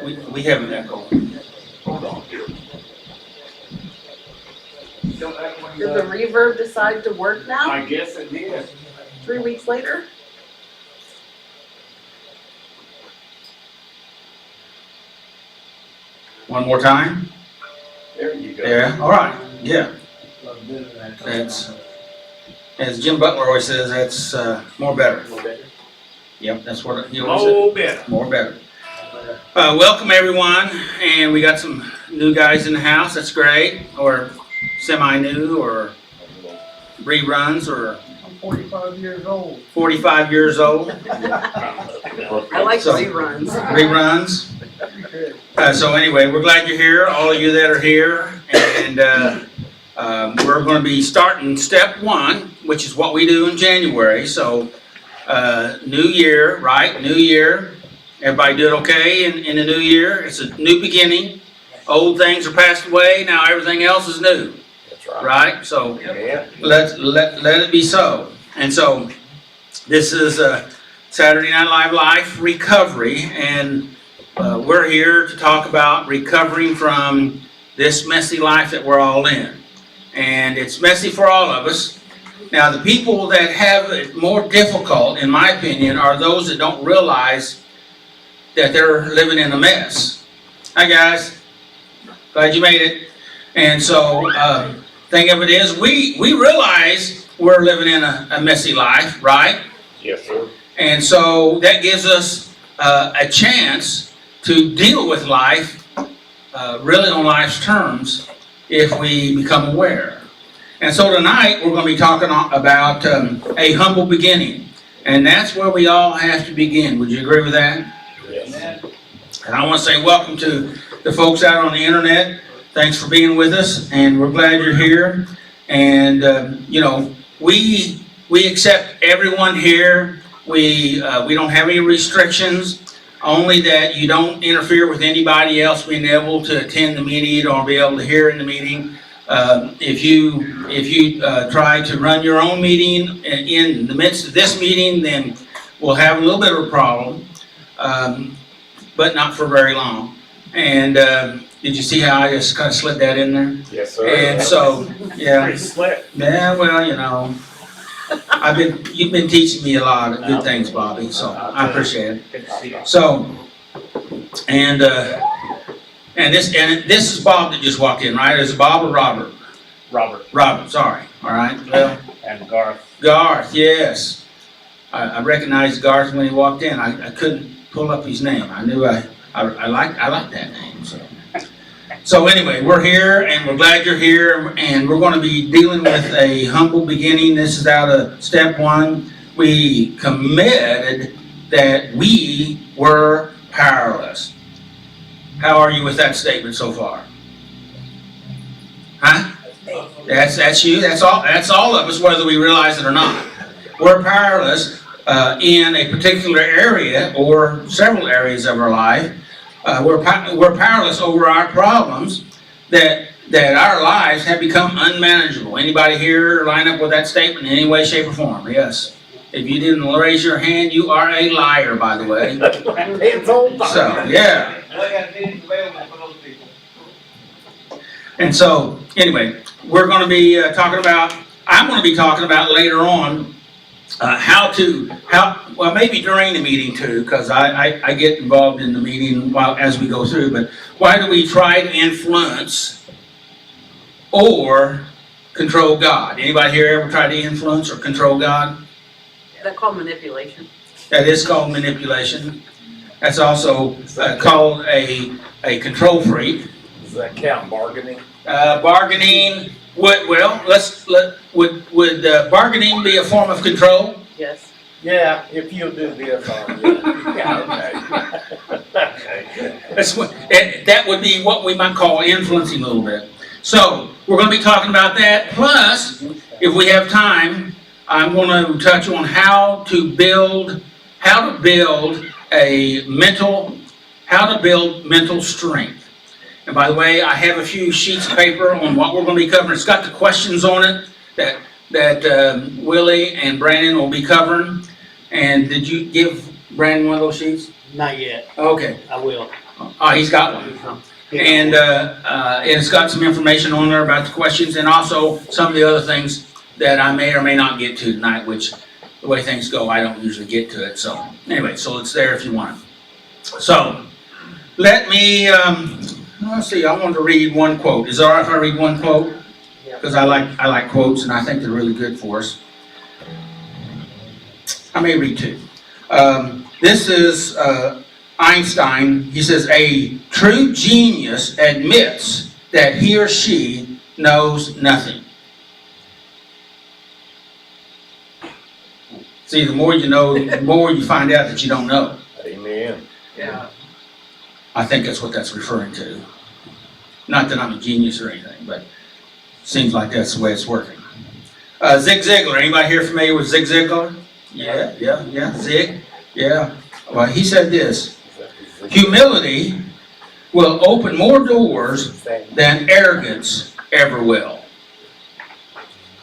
We have an echo. Hold on. Did the reverb decide to work now? I guess it did. 3 weeks later? One more time. There you go. Yeah. All right. Yeah. That's, as Jim Butler always says, that's more better. Yep, that's what he always said. Oh, better. More better. Welcome everyone, and we got some new guys in the house. That's great, or semi-new, or reruns, or I'm 45 years old. 45 years old. I like So- reruns. Reruns. So anyway, we're glad you're here, all of you that are here, and we're going to be starting step 1, which is what we do in January. So new year, right? New year. Everybody did okay in the new year. It's a new beginning. Old things are passed away. Now everything else is new. That's right. Right? So Yeah. let it be so. And so this is Saturday Night Live Recovery, and we're here to talk about recovering from this messy life that we're all in. And it's messy for all of us. Now, the people that have it more difficult, in my opinion, are those that don't realize that they're living in a mess. Hi, guys. Glad you made it. And so, thing of it is, we realize we're living in a messy life, right? Yes, sir. And so that gives us a chance to deal with life, really on life's terms, if we become aware. And so tonight we're going to be talking about a humble beginning. And that's where we all have to begin. Would you agree with that? Yes. And I want to say welcome to the folks out on the internet. Thanks for being with us, and we're glad you're here. And you know, we accept everyone here. We don't have any restrictions, only that you don't interfere with anybody else being able to attend the meeting or be able to hear in the meeting. If you try to run your own meeting in the midst of this meeting, then we'll have a little bit of a problem, but not for very long. And did you see how I just kind of slid that in there? Yes, sir. And so, yeah. Pretty slick. Yeah, well, you know, you've been teaching me a lot of good things, Bobby, so I appreciate it. Good to see you. So, and this is Bob that just walked in, right? Is it Bob or Robert? Robert Robert, sorry. All right. Well, and Garth. Garth, yes. I recognized Garth when he walked in. I couldn't pull up his name. I knew I liked that name. So anyway, we're here, and we're glad you're here, and we're going to be dealing with a humble beginning. This is out of step 1. We committed that we were powerless. How are you with that statement so far? Huh? That's you. That's all of us, whether we realize it or not. We're powerless in a particular area or several areas of our life. We're powerless over our problems, that our lives have become unmanageable. Anybody here line up with that statement in any way, shape, or form? Yes. If you didn't raise your hand, you are a liar, by the way. So, yeah. And so, anyway, we're going to be I'm going to be talking about later on well, maybe during the meeting too, because I get involved in the meeting as we go through, but why do we try to influence or control God? Anybody here ever tried to influence or control God? That's called manipulation. That is called manipulation. That's also called a control freak. Does that count bargaining? Bargaining would bargaining be a form of control? Yes. Yeah, if you do this, yeah, okay. That would be what we might call influencing a little bit. So we're going to be talking about that. Plus, if we have time, I'm going to touch on how to build mental strength. And by the way, I have a few sheets of paper on what we're going to be covering. It's got the questions on it that Willie and Brandon will be covering. And did you give Brandon, one of those sheets? Not yet. Okay. I will. Oh, he's got one. And it's got some information on there about the questions and also some of the other things that I may or may not get to tonight, which the way things go, I don't usually get to it. So anyway, so it's there if you want it. So let me, let's see, I wanted to read one quote. Is it all right if I read one quote? Because I like quotes and I think they're really good for us. I may read two. This is Einstein. He says, a true genius admits that he or she knows nothing. See, the more you know, the more you find out that you don't know. Amen. Yeah. I think that's what that's referring to. Not that I'm a genius or anything, but it seems like that's the way it's working. Zig Ziglar. Anybody here familiar with Zig Ziglar? Yeah. Zig. Yeah. Well, he said this. Humility will open more doors than arrogance ever will.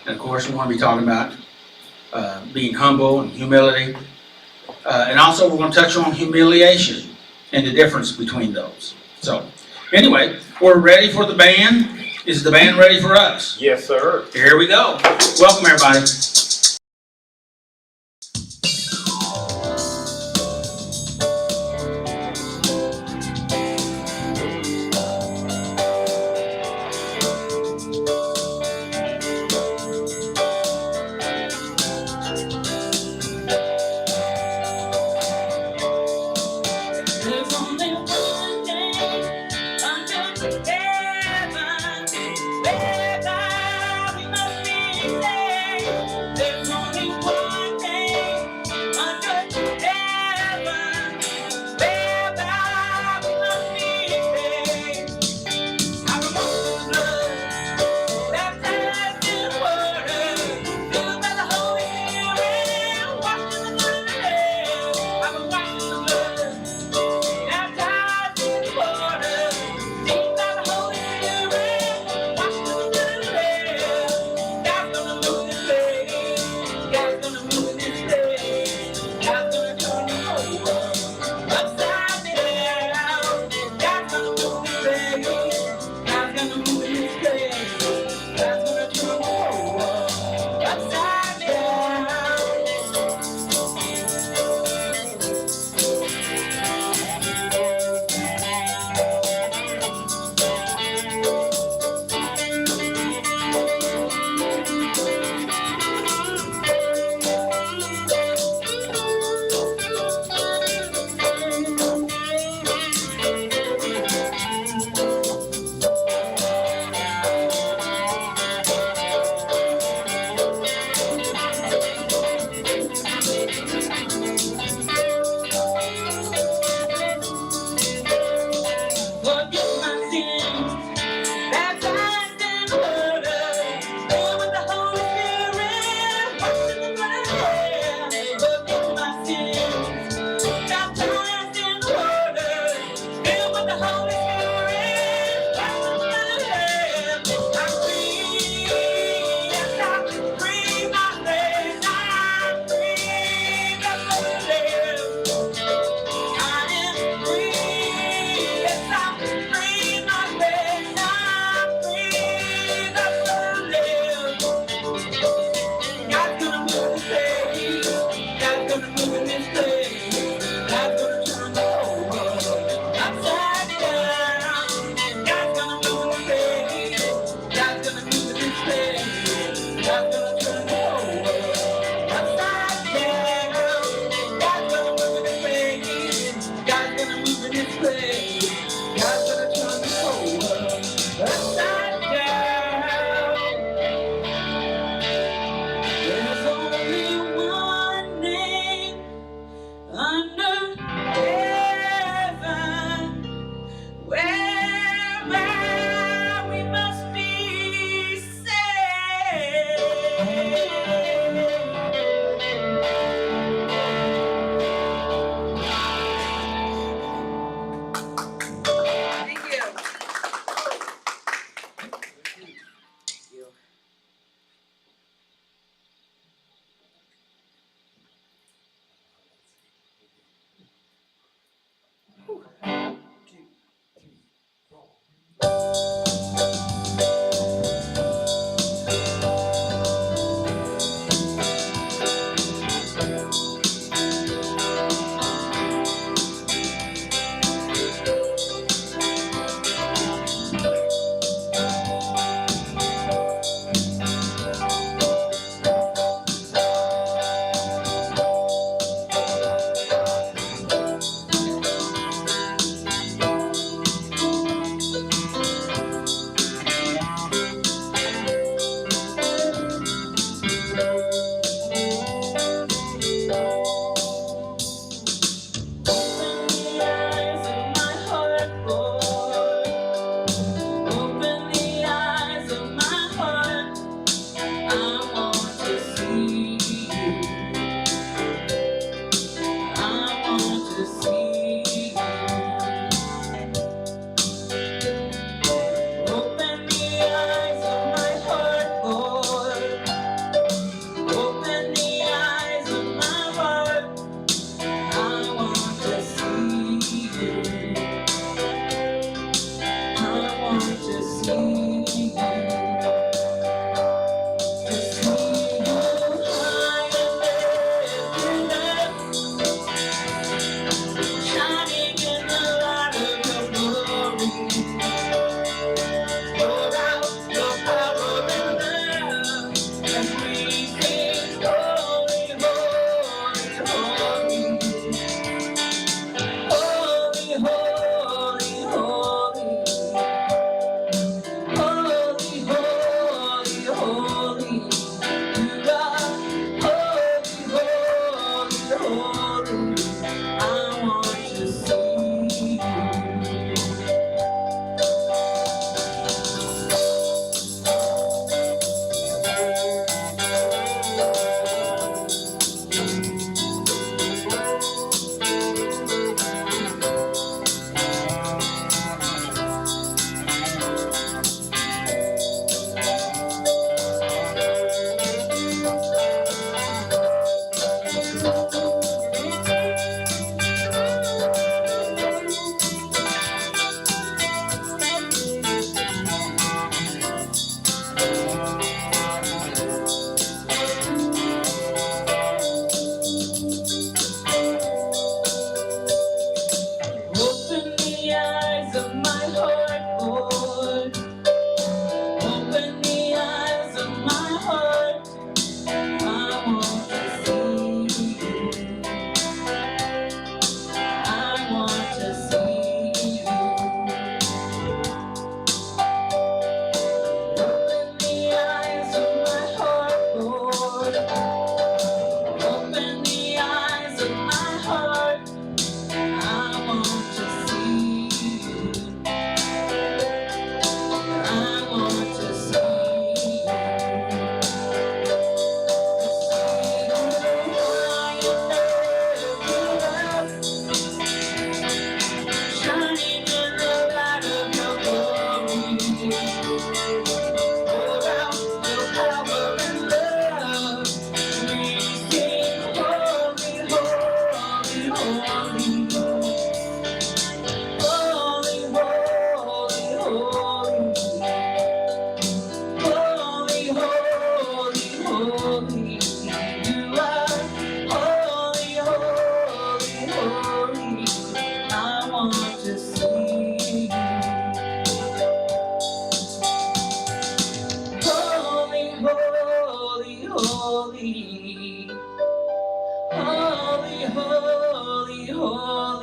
And of course, we want to be talking about being humble and humility. And also, we're going to touch on humiliation and the difference between those. So, anyway, we're ready for the band. Is the band ready for us? Yes, sir. Here we go. Welcome, everybody. There's only one thing under heaven whereby we must be saved. There's only one thing under heaven whereby we must be saved. I was washed in blood, baptized in water, filled by the Holy Spirit, washed in the blood of the Lamb. I was washed in the blood.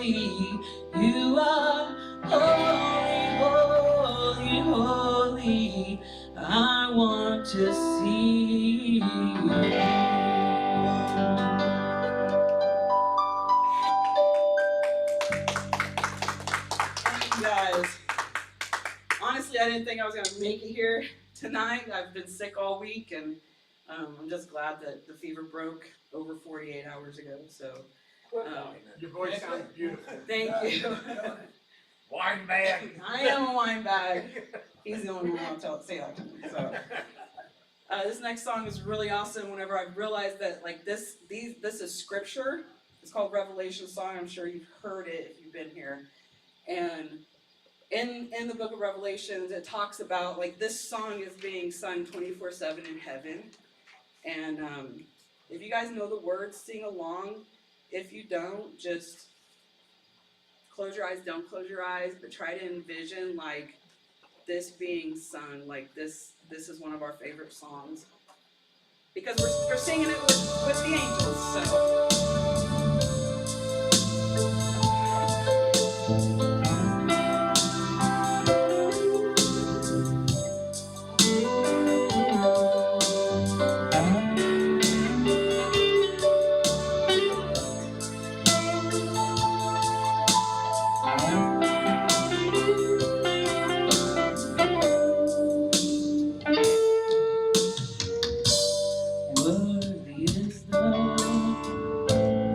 holy. You are holy, holy, holy. I want to see you. Thank you guys. Honestly, I didn't think I was going to make it here tonight. I've been sick all week, and I'm just glad that the fever broke over 48 hours ago. So, Your voice sounds beautiful. thank you. Wine bag. I am a wine bag. He's the only one I'll say that to me. So, this next song is really awesome. Whenever I realized that, like this is scripture. It's called Revelation Song. I'm sure you've heard it if you've been here. And in the book of Revelations, it talks about like this song is being sung 24/7 in heaven. And if you guys know the words, sing along. If you don't, just close your eyes. Don't close your eyes, but try to envision like this being sung. Like this is one of our favorite songs because we're singing it with the angels. So. Worthy is the Lamb.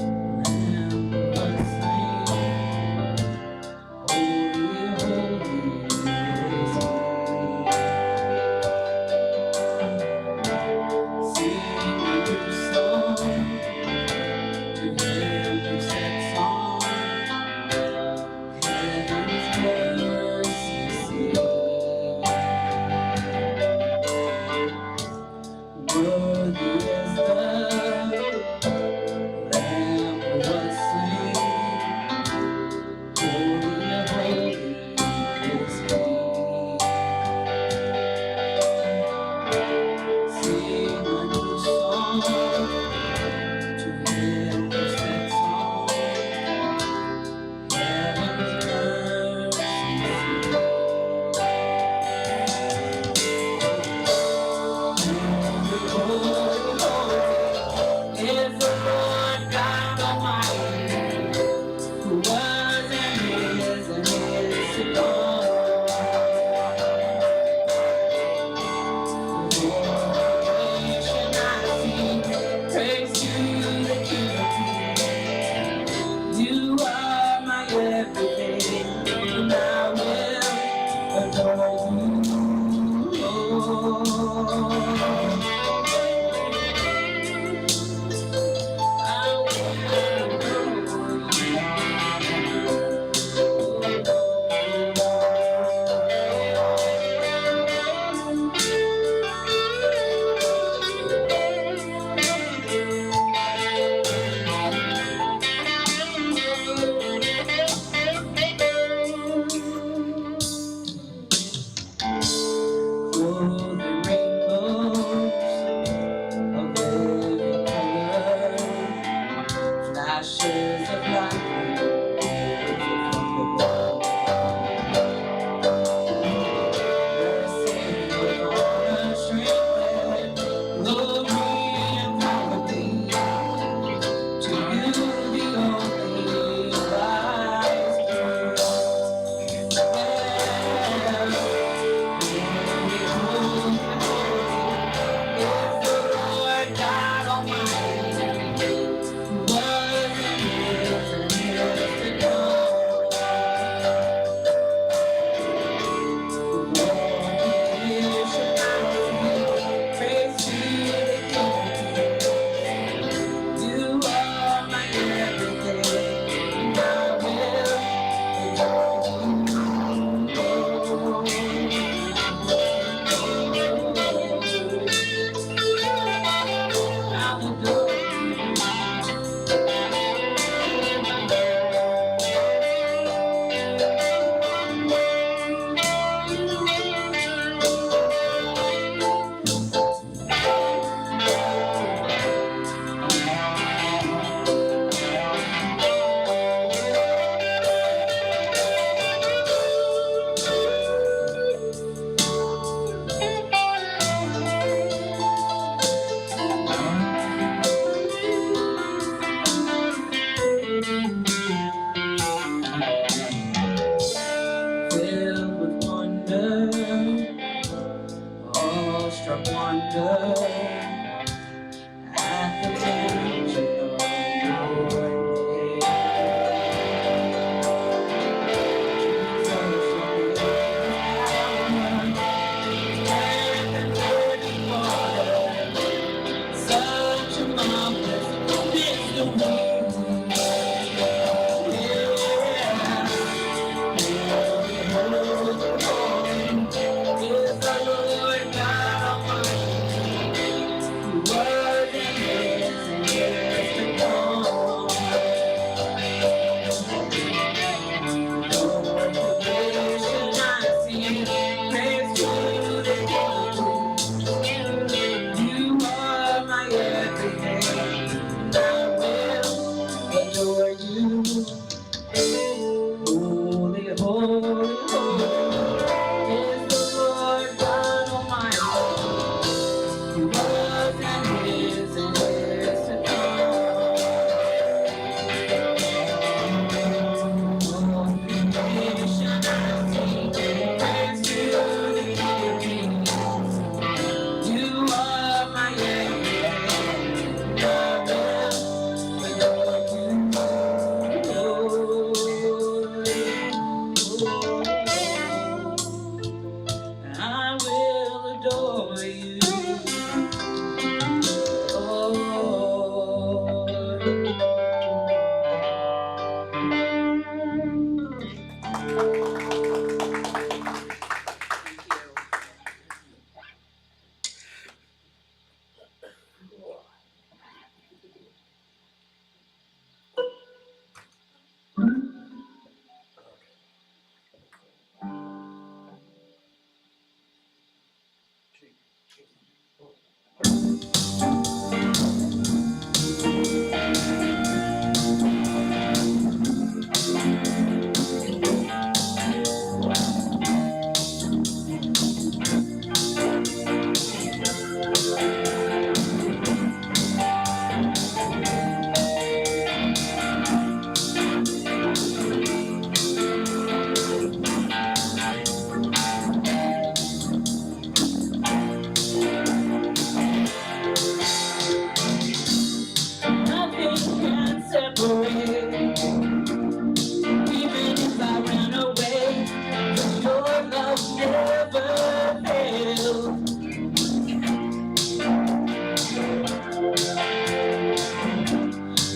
Nothing can separate, even if I ran away. But your love never fails.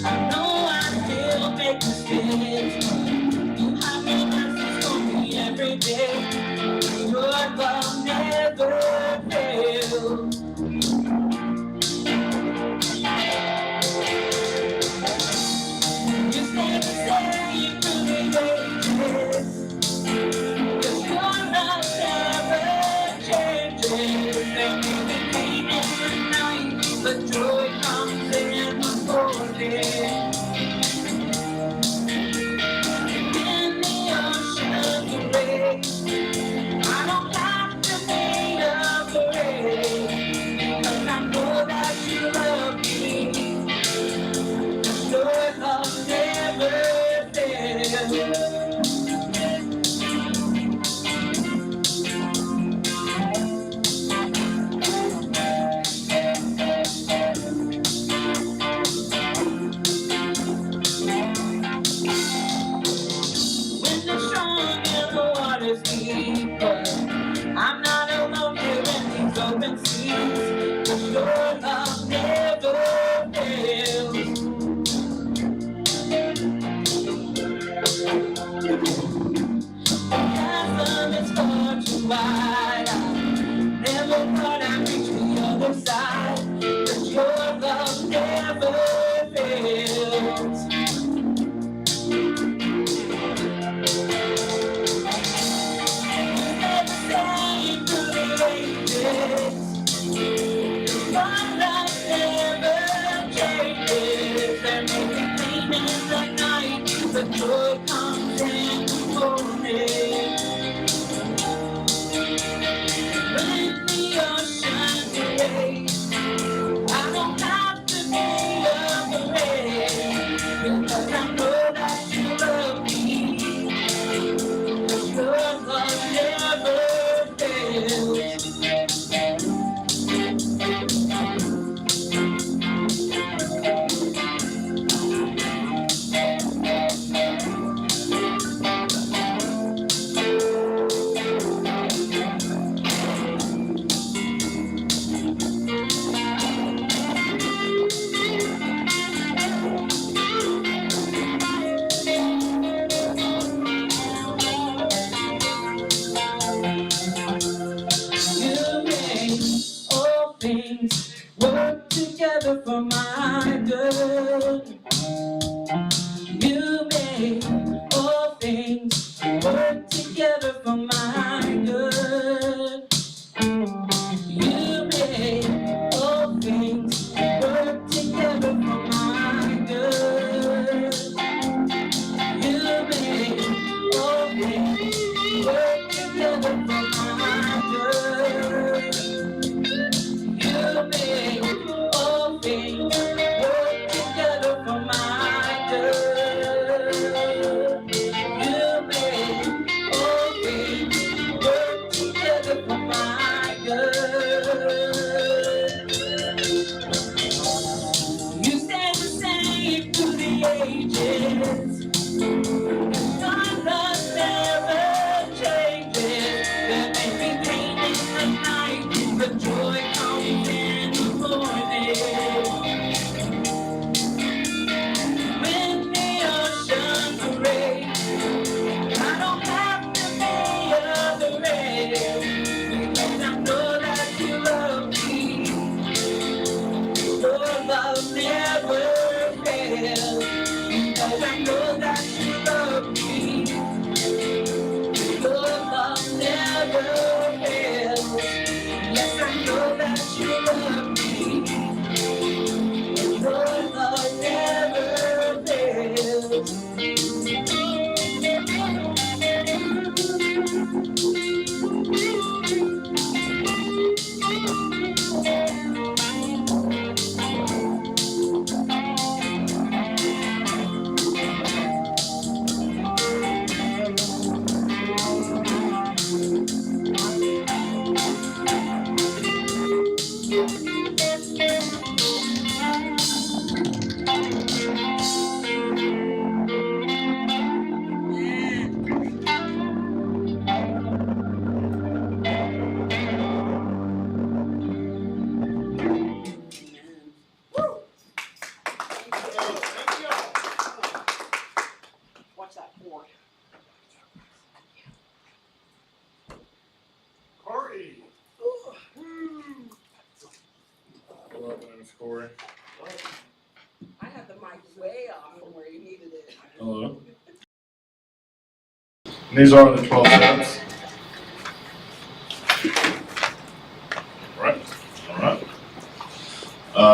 I know I still make mistakes, but you have no mercy for me every day. Your love never fails. You stay the same through the ages. Cause your love never changes. There may be pain in the night, but joy comes in the morning. In the ocean's race, I don't have to be afraid. Because I know that you love me. Your love never fails. When the strong and the water's deeper, I'm not alone here in these open seas. 'Cause your love never fails. The chasm is far too wide. I never thought I'd reach the other side. But your love never fails. Never same through the ages. Your love never changes. There may be pain in the night, but joy comes in the morning. When the ocean's race, I don't have to be afraid. Because I know that you love me. Your love never fails. Corey. I had the mic way off from where you needed it. Hello. And these are the 12 steps. All right.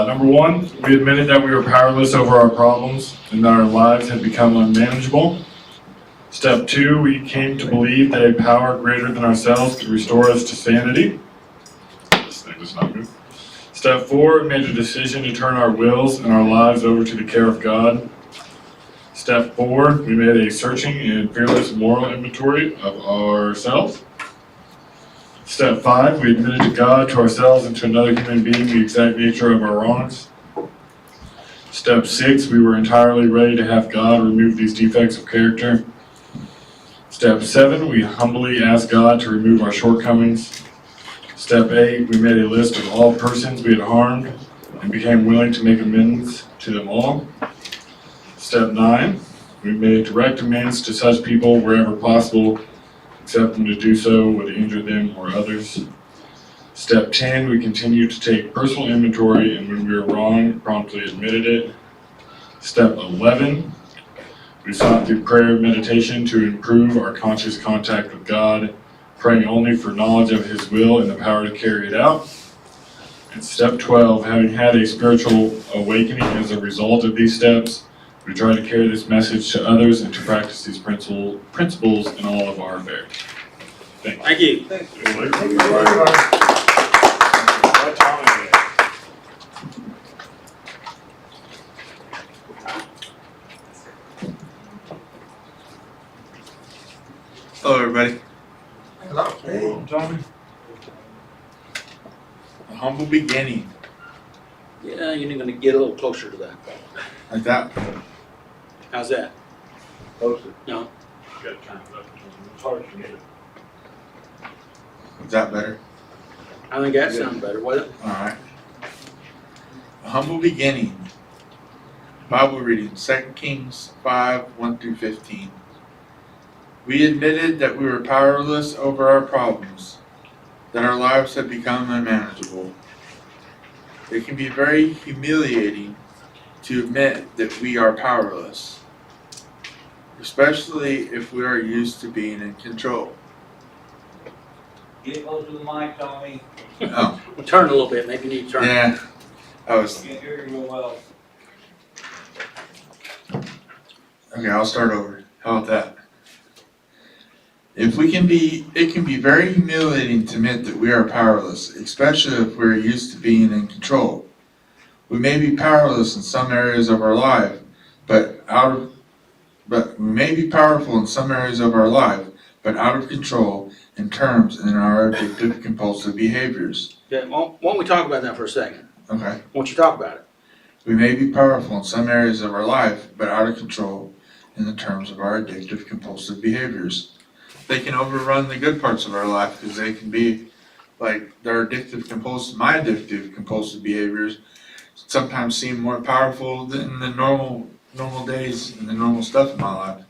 Number 1, we admitted that we were powerless over our problems and that our lives had become unmanageable. Step 2, we came to believe that a power greater than ourselves could restore us to sanity. This thing does not move. Step 4, we made a decision to turn our wills and our lives over to the care of God. Step 4, we made a searching and fearless moral inventory of ourselves. Step 5, we admitted to God, to ourselves, and to another human being the exact nature of our wrongs. Step 6, we were entirely ready to have God remove these defects of character. Step 7, we humbly asked God to remove our shortcomings. Step 8, we made a list of all persons we had harmed and became willing to make amends to them all. Step 9, we made direct amends to such people wherever possible, except when to do so would injure them or others. Step 10, we continued to take personal inventory, and when we were wrong, promptly admitted it. Step 11, we sought through prayer and meditation to improve our conscious contact with God, praying only for knowledge of His will and the power to carry it out. And step 12, having had a spiritual awakening as a result of these steps, we try to carry this message to others and to practice these principles in all of our affairs. Thank you. Thank you. Thank you very much. Hello, everybody. Hey, Johnny. A humble beginning, Yeah, you're gonna get a little closer to that. like that. How's that? Closer. No. You gotta turn it up. It's hard for me to. Is that better? I think that sounds better, was it? All right. A humble beginning. Bible reading, 2 Kings 5, 1 through 15. We admitted that we were powerless over our problems, that our lives had become unmanageable. It can be very humiliating to admit that we are powerless, especially if we are used to being in control. Get close to the mic, Tommy. Oh, Turn a little bit, maybe you need to turn. yeah. I was Can't hear you real well. Okay, I'll start over. How about that? It can be very humiliating to admit that we are powerless, especially if we're used to being in control. We may be powerless in some areas of our life, but we may be powerful in some areas of our life, but out of control in terms in our addictive compulsive behaviors. Yeah, why don't we talk about that for a second? Okay. Why don't you talk about it? We may be powerful in some areas of our life, but out of control in the terms of our addictive compulsive behaviors. They can overrun the good parts of our life because they can be like my addictive compulsive behaviors sometimes seem more powerful than the normal days and the normal stuff in my life.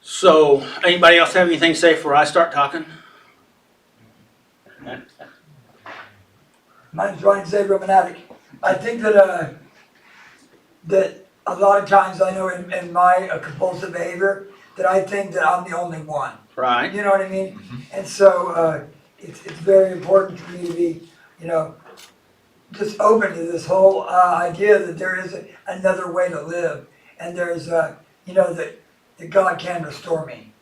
So, anybody else have anything to say before I start talking? my name's Ryan Xavier, I'm an addict. I think that that a lot of times I know in my compulsive behavior that I think that I'm the only one. Right. You know what I mean? And so it's very important for me to be, just open to this whole idea that there is another way to live, and there's that God can restore me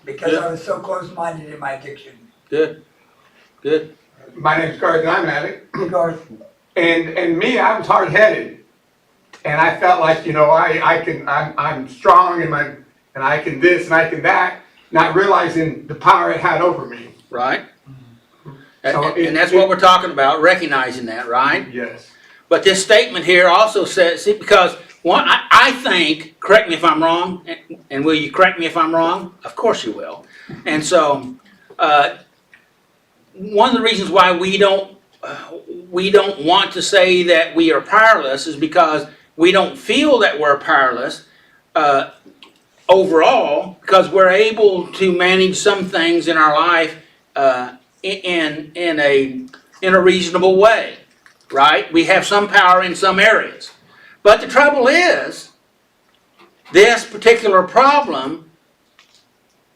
because Yeah. I was so close-minded in my addiction. Good. Good. My name's Garth, and I'm an addict. Garth. And me, I was hard-headed, and I felt like I'm strong and I can this and I can that, not realizing the power it had over me. Right. So And that's what we're talking about, recognizing that, right? Yes. But this statement here also says, see, because I think, correct me if I'm wrong, and will you correct me if I'm wrong? Of course you will. And so, one of the reasons why we don't want to say that we are powerless is because we don't feel that we're powerless overall, because we're able to manage some things in our life in in a reasonable way, right? We have some power in some areas. But the trouble is, this particular problem,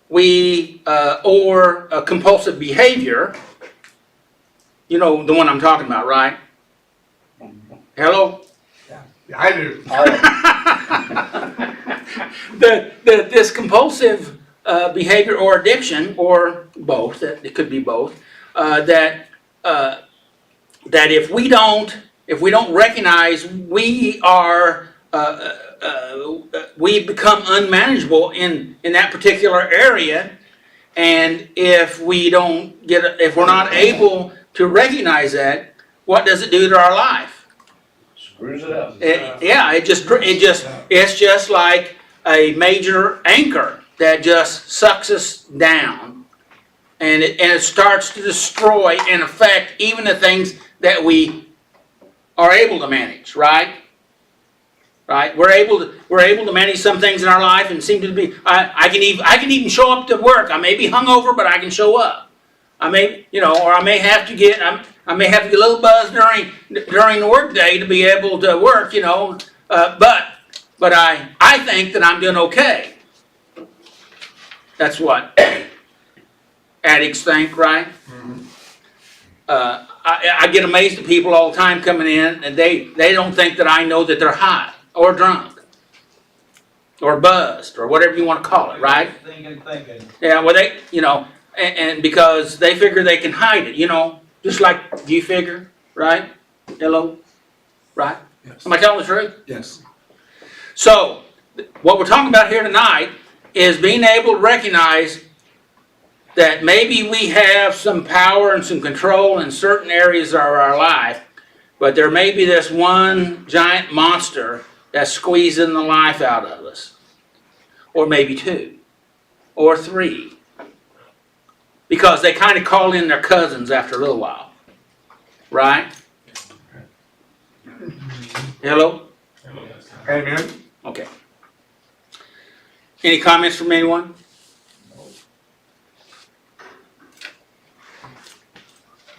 or a compulsive behavior, you know the one I'm talking about, right? Hello? I do. This compulsive behavior or addiction, or both, it could be both, that if we don't recognize we become unmanageable in that particular area, and if we're not able to recognize that, what does it do to our life? Screws it up. It's just like a major anchor that just sucks us down, and it starts to destroy and affect even the things that we are able to manage, right? Right? We're able to manage some things in our life, and seem to be. I can even show up to work. I may be hungover, but I can show up. I may have to get a little buzzed during the work day to be able to work, but I think that I'm doing okay. That's what addicts think, right? I get amazed at people all the time coming in, and they don't think that I know that they're high or drunk or buzzed or whatever you want to call it, right? Thinking. Yeah, well, and because they figure they can hide it, just like you figure, right? Hello? Right? Yes. Am I telling the truth? Yes. So, what we're talking about here tonight is being able to recognize that maybe we have some power and some control in certain areas of our life, but there may be this one giant monster that's squeezing the life out of us. Or maybe two. Or three. Because they kind of call in their cousins after a little while. Right? Hello? Amen. Okay. Any comments from anyone?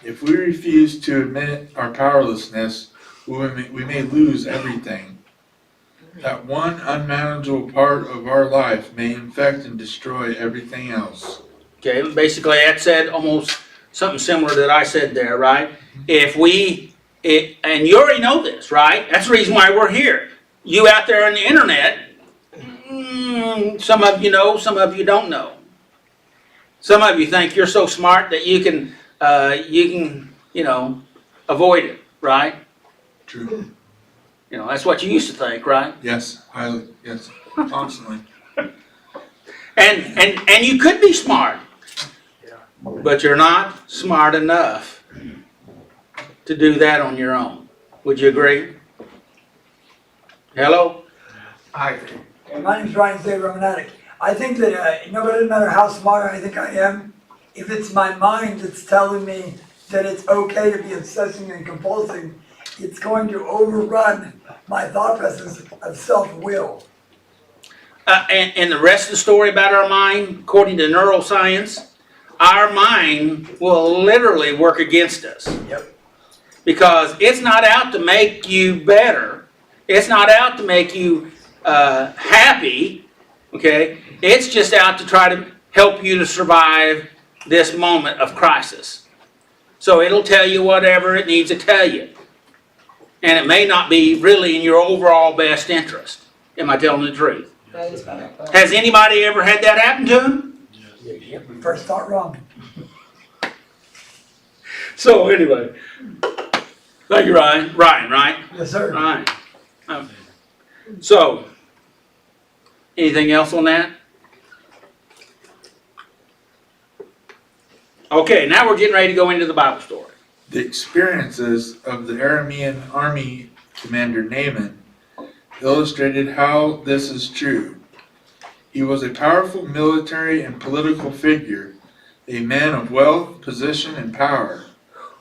If we refuse to admit our powerlessness, we may lose everything. That one unmanageable part of our life may infect and destroy everything else. Okay, basically that said almost something similar that I said there, right? And you already know this, right? That's the reason why we're here. You out there on the internet, some of you know, some of you don't know. Some of you think you're so smart that you can avoid it, right? True. That's what you used to think, right? Yes, highly. Yes, constantly. And you could be smart, but you're not smart enough to do that on your own. Would you agree? Hello? I think. My name's Ryan Saber, I'm an addict. I think that it doesn't matter how smart I think I am, if it's my mind that's telling me that it's okay to be obsessing and compulsing, it's going to overrun my thought process of self-will. And the rest of the story about our mind, according to neuroscience, our mind will literally work against us. Yep. Because it's not out to make you better. It's not out to make you happy. Okay? It's just out to try to help you to survive this moment of crisis. So it'll tell you whatever it needs to tell you. And it may not be really in your overall best interest. Am I telling the truth? That is better. Has anybody ever had that happen to them? First thought wrong. So anyway, thank you, Ryan. Ryan, right? Yes, sir. Ryan. So, anything else on that? Okay, now we're getting ready to go into the Bible story. The experiences of the Aramean army commander Naaman illustrated how this is true. He was a powerful military and political figure, a man of wealth, position, and power.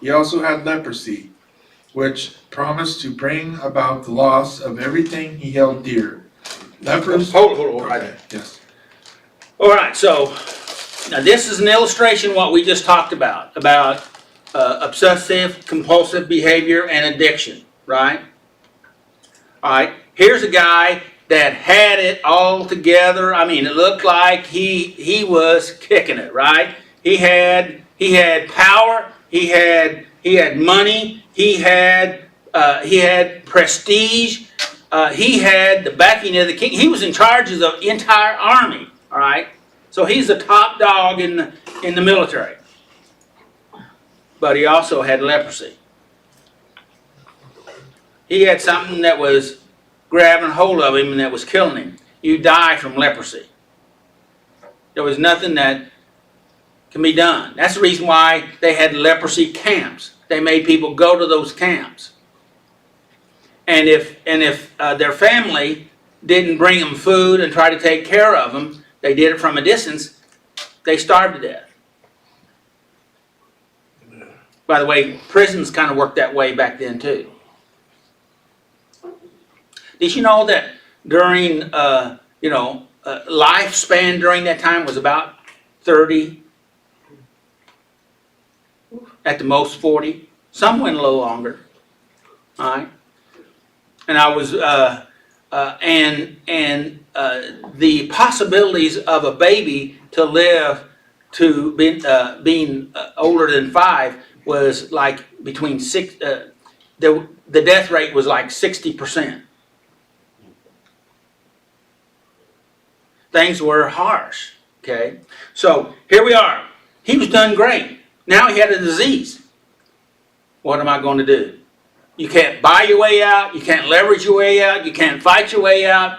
He also had leprosy, which promised to bring about the loss of everything he held dear. Lepers. Hold on, right there. Yes. All right, so now this is an illustration of what we just talked about obsessive compulsive behavior and addiction, right? All right, here's a guy that had it all together. I mean, it looked like he was kicking it, right? He had power, he had money, he had prestige, he had the backing of the king. He was in charge of the entire army, all right? So he's the top dog in the military. But he also had leprosy. He had something that was grabbing hold of him and that was killing him. You die from leprosy. There was nothing that can be done. That's the reason why they had leprosy camps. They made people go to those camps. And if their family didn't bring them food and try to take care of them, they did it from a distance, they starved to death. By the way, prisons kind of worked that way back then too. Did you know that during, lifespan during that time was about 30, at the most 40. Some went a little longer. All right, and I was, the possibilities of a baby to live to being older than 5 was like between 6. The death rate was like 60%. Things were harsh, okay? So here we are. He was done great. Now he had a disease. What am I going to do? You can't buy your way out. You can't leverage your way out. You can't fight your way out.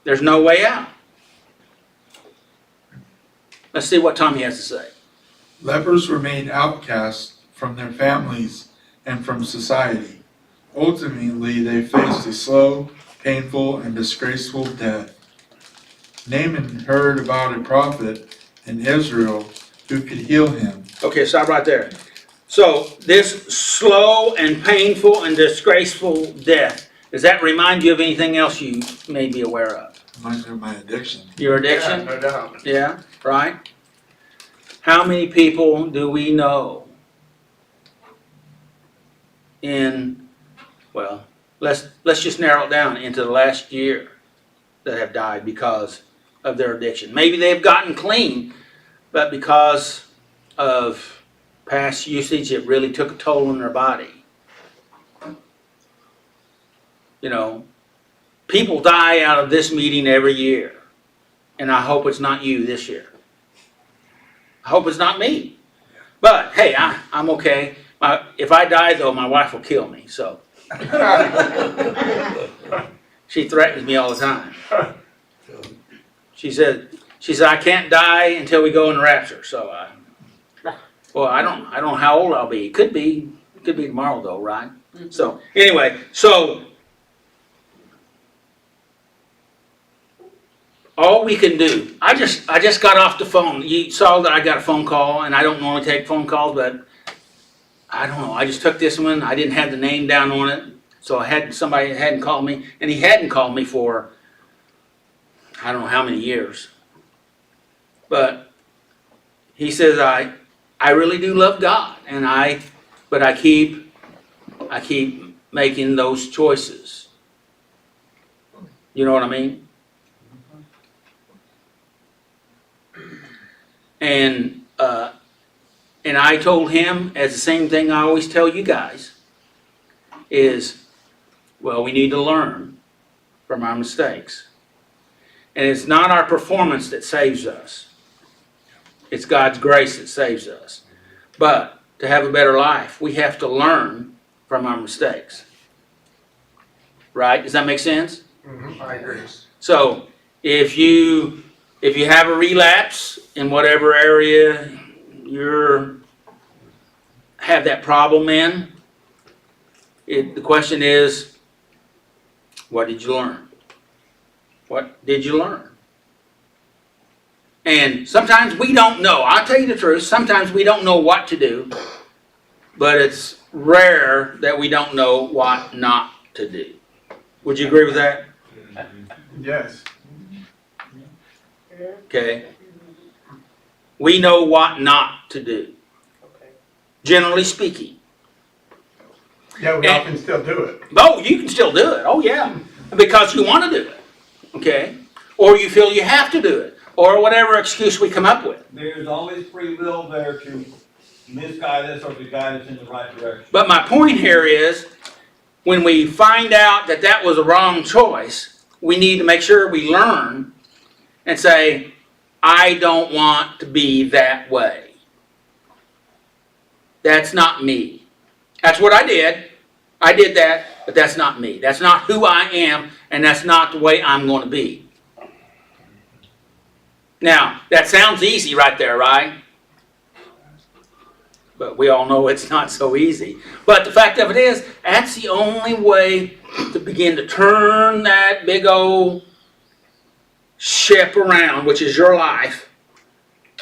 There's no way out. Let's see what Tommy has to say. Lepers were made outcasts from their families and from society. Ultimately, they faced a slow, painful, and disgraceful death. Naaman heard about a prophet in Israel who could heal him. Okay, stop right there. So this slow and painful and disgraceful death, does that remind you of anything else you may be aware of? Reminds me of my addiction. Your addiction? Yeah, no doubt. Yeah, right? How many people do we know in, well, let's just narrow it down into the last year that have died because of their addiction. Maybe they've gotten clean, but because of past usage, it really took a toll on their body. You know, people die out of this meeting every year, and I hope it's not you this year. I hope it's not me. But hey, I'm okay. If I die, though, my wife will kill me. So she threatens me all the time. She said, I can't die until we go in the rapture. So, well, I don't know how old I'll be. It could be tomorrow, though, right? Mm-hmm. So anyway, all we can do. I just got off the phone. You saw that I got a phone call, and I don't normally take phone calls, but I don't know. I just took this one. I didn't have the name down on it, so somebody hadn't called me, and he hadn't called me for I don't know how many years. But he says I really do love God, but I keep making those choices. You know what I mean? And I told him, as the same thing I always tell you guys, is, well, we need to learn from our mistakes. And it's not our performance that saves us. It's God's grace that saves us. But to have a better life, we have to learn from our mistakes. Right? Does that make sense? Mm-hmm, I agree. So if you have a relapse in whatever area you have that problem in, the question is, what did you learn? What did you learn? And sometimes we don't know. I'll tell you the truth. Sometimes we don't know what to do, but it's rare that we don't know what not to do. Would you agree with that? Yes. Okay. We know what not to do. generally speaking. Yeah, we And- all can still do it. Oh, you can still do it. Oh, yeah. Because you want to do it. Okay? Or you feel you have to do it. Or whatever excuse we come up with. There's always free will there to misguide us or to guide us in the right direction. But my point here is, when we find out that that was a wrong choice, we need to make sure we learn and say, I don't want to be that way. That's not me. That's what I did. I did that, but that's not me. That's not who I am, and that's not the way I'm going to be. Now, that sounds easy right there, right? But we all know it's not so easy. But the fact of it is, that's the only way to begin to turn that big old ship around, which is your life,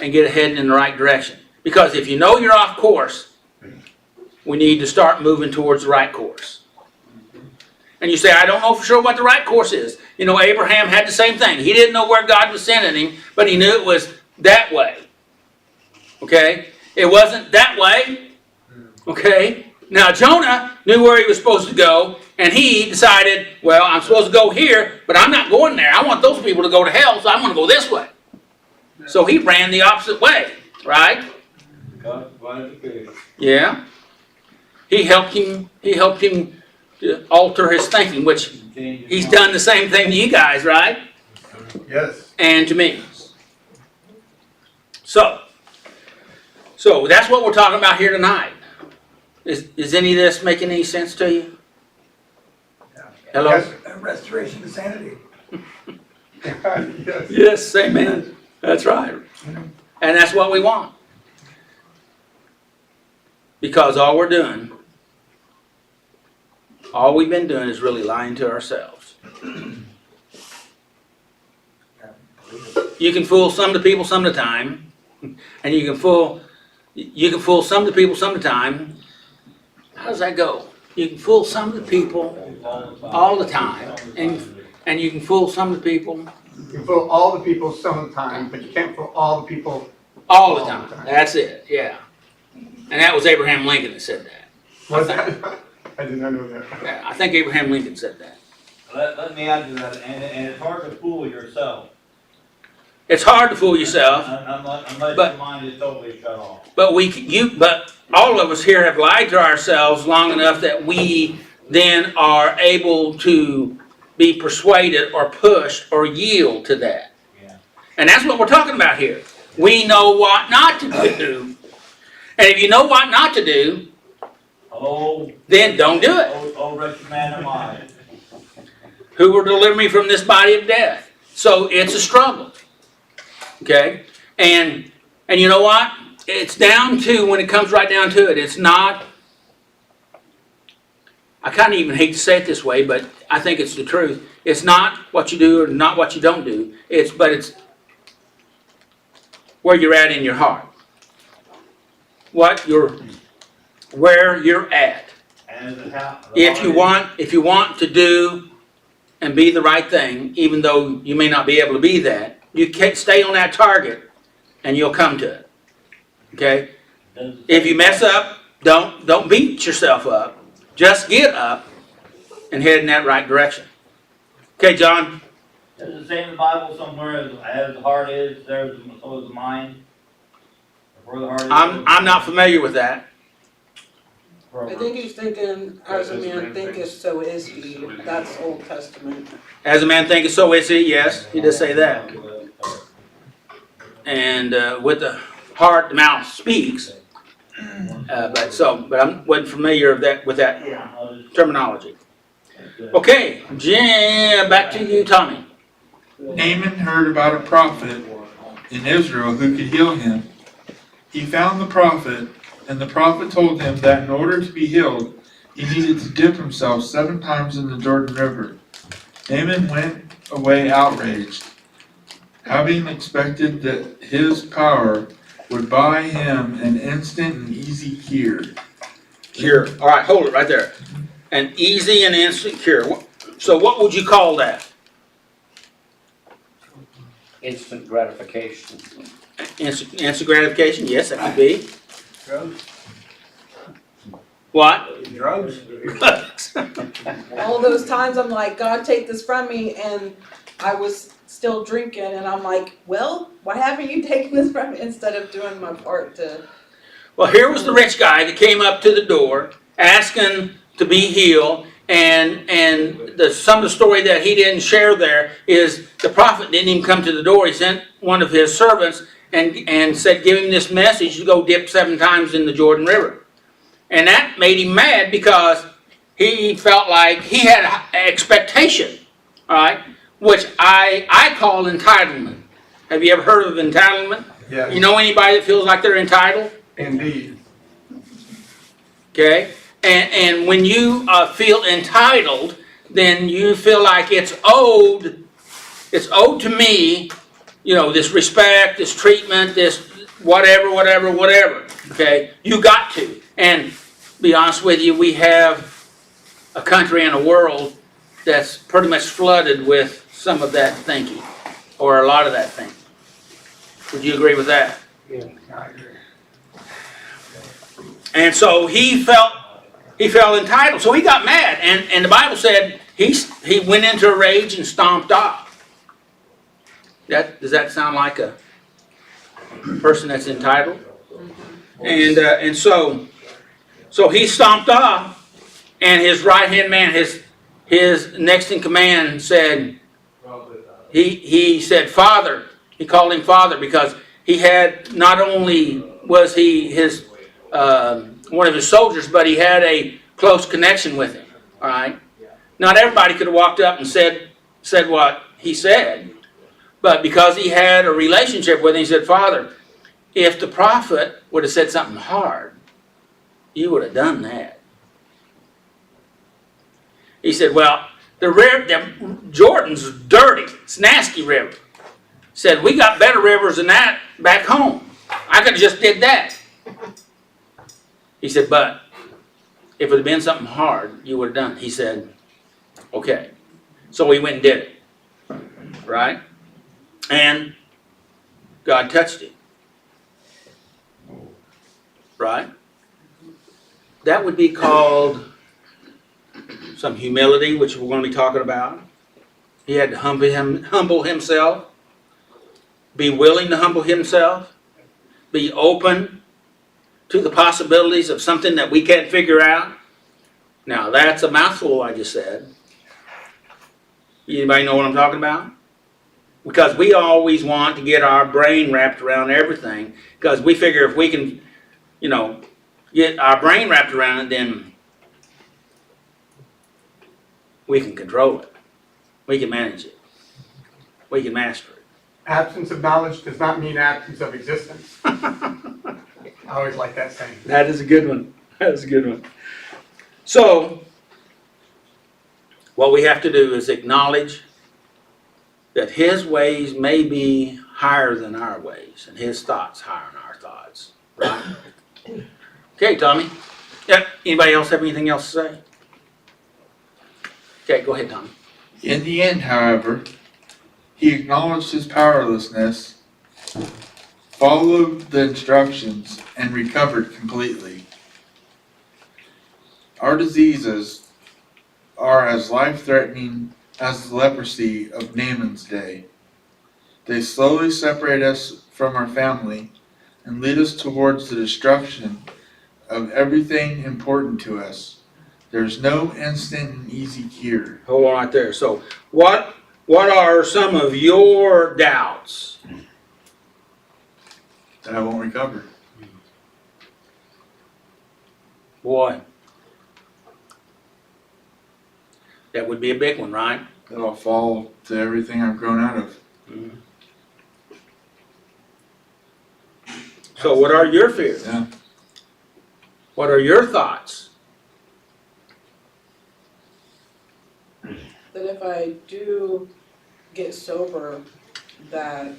and get it heading in the right direction. Because if you know you're off course, we need to start moving towards the right course. And you say, I don't know for sure what the right course is. You know, Abraham had the same thing. He didn't know where God was sending him, but he knew it was that way. Okay? It wasn't that way. Okay? Now, Jonah knew where he was supposed to go, and he decided, well, I'm supposed to go here, but I'm not going there. I want those people to go to hell, so I'm going to go this way. So he ran the opposite way, right? Yeah. He helped him to alter his thinking, which he's done the same thing to you guys, right? Yes. And to me. So that's what we're talking about here tonight. Is any of this making any sense to you? Hello? Yes. Restoration of sanity. Yes. Yes, amen. That's right. And that's what we want. Because all we've been doing is really lying to ourselves. You can fool some of the people some of the time, and you can fool some of the people some of the time. How does that go? You can fool some of the people all the time, and you can fool some of the people You can fool all the people some of the time, but you can't fool all the people. all the time. That's it, yeah. And that was Abraham Lincoln that said that. Was that? I did not know that. Yeah, I think Abraham Lincoln said that. Let me add to that, and it's hard to fool yourself. It's hard to fool yourself, Unless But- your mind is totally shut off. but all of us here have lied to ourselves long enough that we then are able to be persuaded or pushed or yield to that. Yeah. And that's what we're talking about here. We know what not to do. And if you know what not to do, Oh, then don't do it. oh, wretched man am I. Who will deliver me from this body of death? So it's a struggle. Okay? And you know what? It's down to, when it comes right down to it, it's not, I kind of even hate to say it this way, but I think it's the truth. It's not what you do or not what you don't do. It's where you're at in your heart. Where you're at. And how, If you want to do and be the right thing, even though you may not be able to be that, you can't stay on that target and you'll come to it. Okay? If you mess up, don't beat yourself up. Just get up and head in that right direction. Okay, John? Does it say in the Bible somewhere, as the heart is, so is the mind? Where the heart is. I'm not familiar with that. I think he's thinking, as a man thinketh, so is he. That's Old Testament. As a man thinketh, so is he. Yes, he does say that. And with the heart, the mouth speaks. But I wasn't familiar with that terminology. Okay, back to you, Tommy. Naaman heard about a prophet in Israel who could heal him. He found the prophet, and the prophet told him that in order to be healed, he needed to dip himself 7 times in the Jordan River. Naaman went away outraged, having expected that his power would buy him an instant and easy cure. Cure. All right, hold it right there. An easy and instant cure. So what would you call that? Instant gratification. Instant gratification? Yes, that could be. What? Drugs? All those times I'm like, God, take this from me, and I was still drinking, and I'm like, well, why haven't you taken this from me instead of doing my part to? Well, here was the rich guy that came up to the door asking to be healed, and some of the story that he didn't share there is the prophet didn't even come to the door. He sent one of his servants and said, give him this message to go dip 7 times in the Jordan River. And that made him mad because he felt like he had an expectation, all right, which I call entitlement. Have you ever heard of entitlement? Yes. You know anybody that feels like they're entitled? Indeed. Okay? And when you feel entitled, then you feel like it's owed to me, you know, this respect, this treatment, this whatever. Okay? You got to. And be honest with you, we have a country and a world that's pretty much flooded with some of that thinking, or a lot of that thinking. Would you agree with that? Yeah, I agree. And so he felt entitled. So he got mad, and the Bible said he went into a rage and stomped off. Does that sound like a person that's entitled? And so he stomped off, and his right hand man, his next in command, said he said Father. He called him Father because he had, not only was he his one of his soldiers, but he had a close connection with him. All right. Not everybody could have walked up and said what he said, but because he had a relationship with him, he said, Father, if the prophet would have said something hard, you would have done that. He said, well, the Jordan's dirty. It's a nasty river. He said, we got better rivers than that back home. I could have just did that. He said, but if it had been something hard, you would have done it. He said, okay. So we went and did it. Right? And God touched him. Right? That would be called some humility, which we're going to be talking about. He had to humble himself, be willing to humble himself, be open to the possibilities of something that we can't figure out. Now, that's a mouthful I just said. Anybody know what I'm talking about? Because we always want to get our brain wrapped around everything, because we figure if we can, you know, get our brain wrapped around it, then we can control it. We can manage it. We can master it. Absence of knowledge does not mean absence of existence. I always like that saying. That is a good one. That is a good one. So, what we have to do is acknowledge that his ways may be higher than our ways, and his thoughts higher than our thoughts. Right? Okay, Tommy. Yep. Anybody else have anything else to say? Okay, go ahead, Tommy. In the end, however, he acknowledged his powerlessness, followed the instructions, and recovered completely. Our diseases are as life-threatening as the leprosy of Naaman's day. They slowly separate us from our family and lead us towards the destruction of everything important to us. There's no instant and easy cure. Hold on right there. So, what are some of your doubts? That I won't recover. Boy, that would be a big one, right? That I'll fall to everything I've grown out of. Mm-hmm. So, what are your fears? Yeah. What are your thoughts? That if I do get sober, that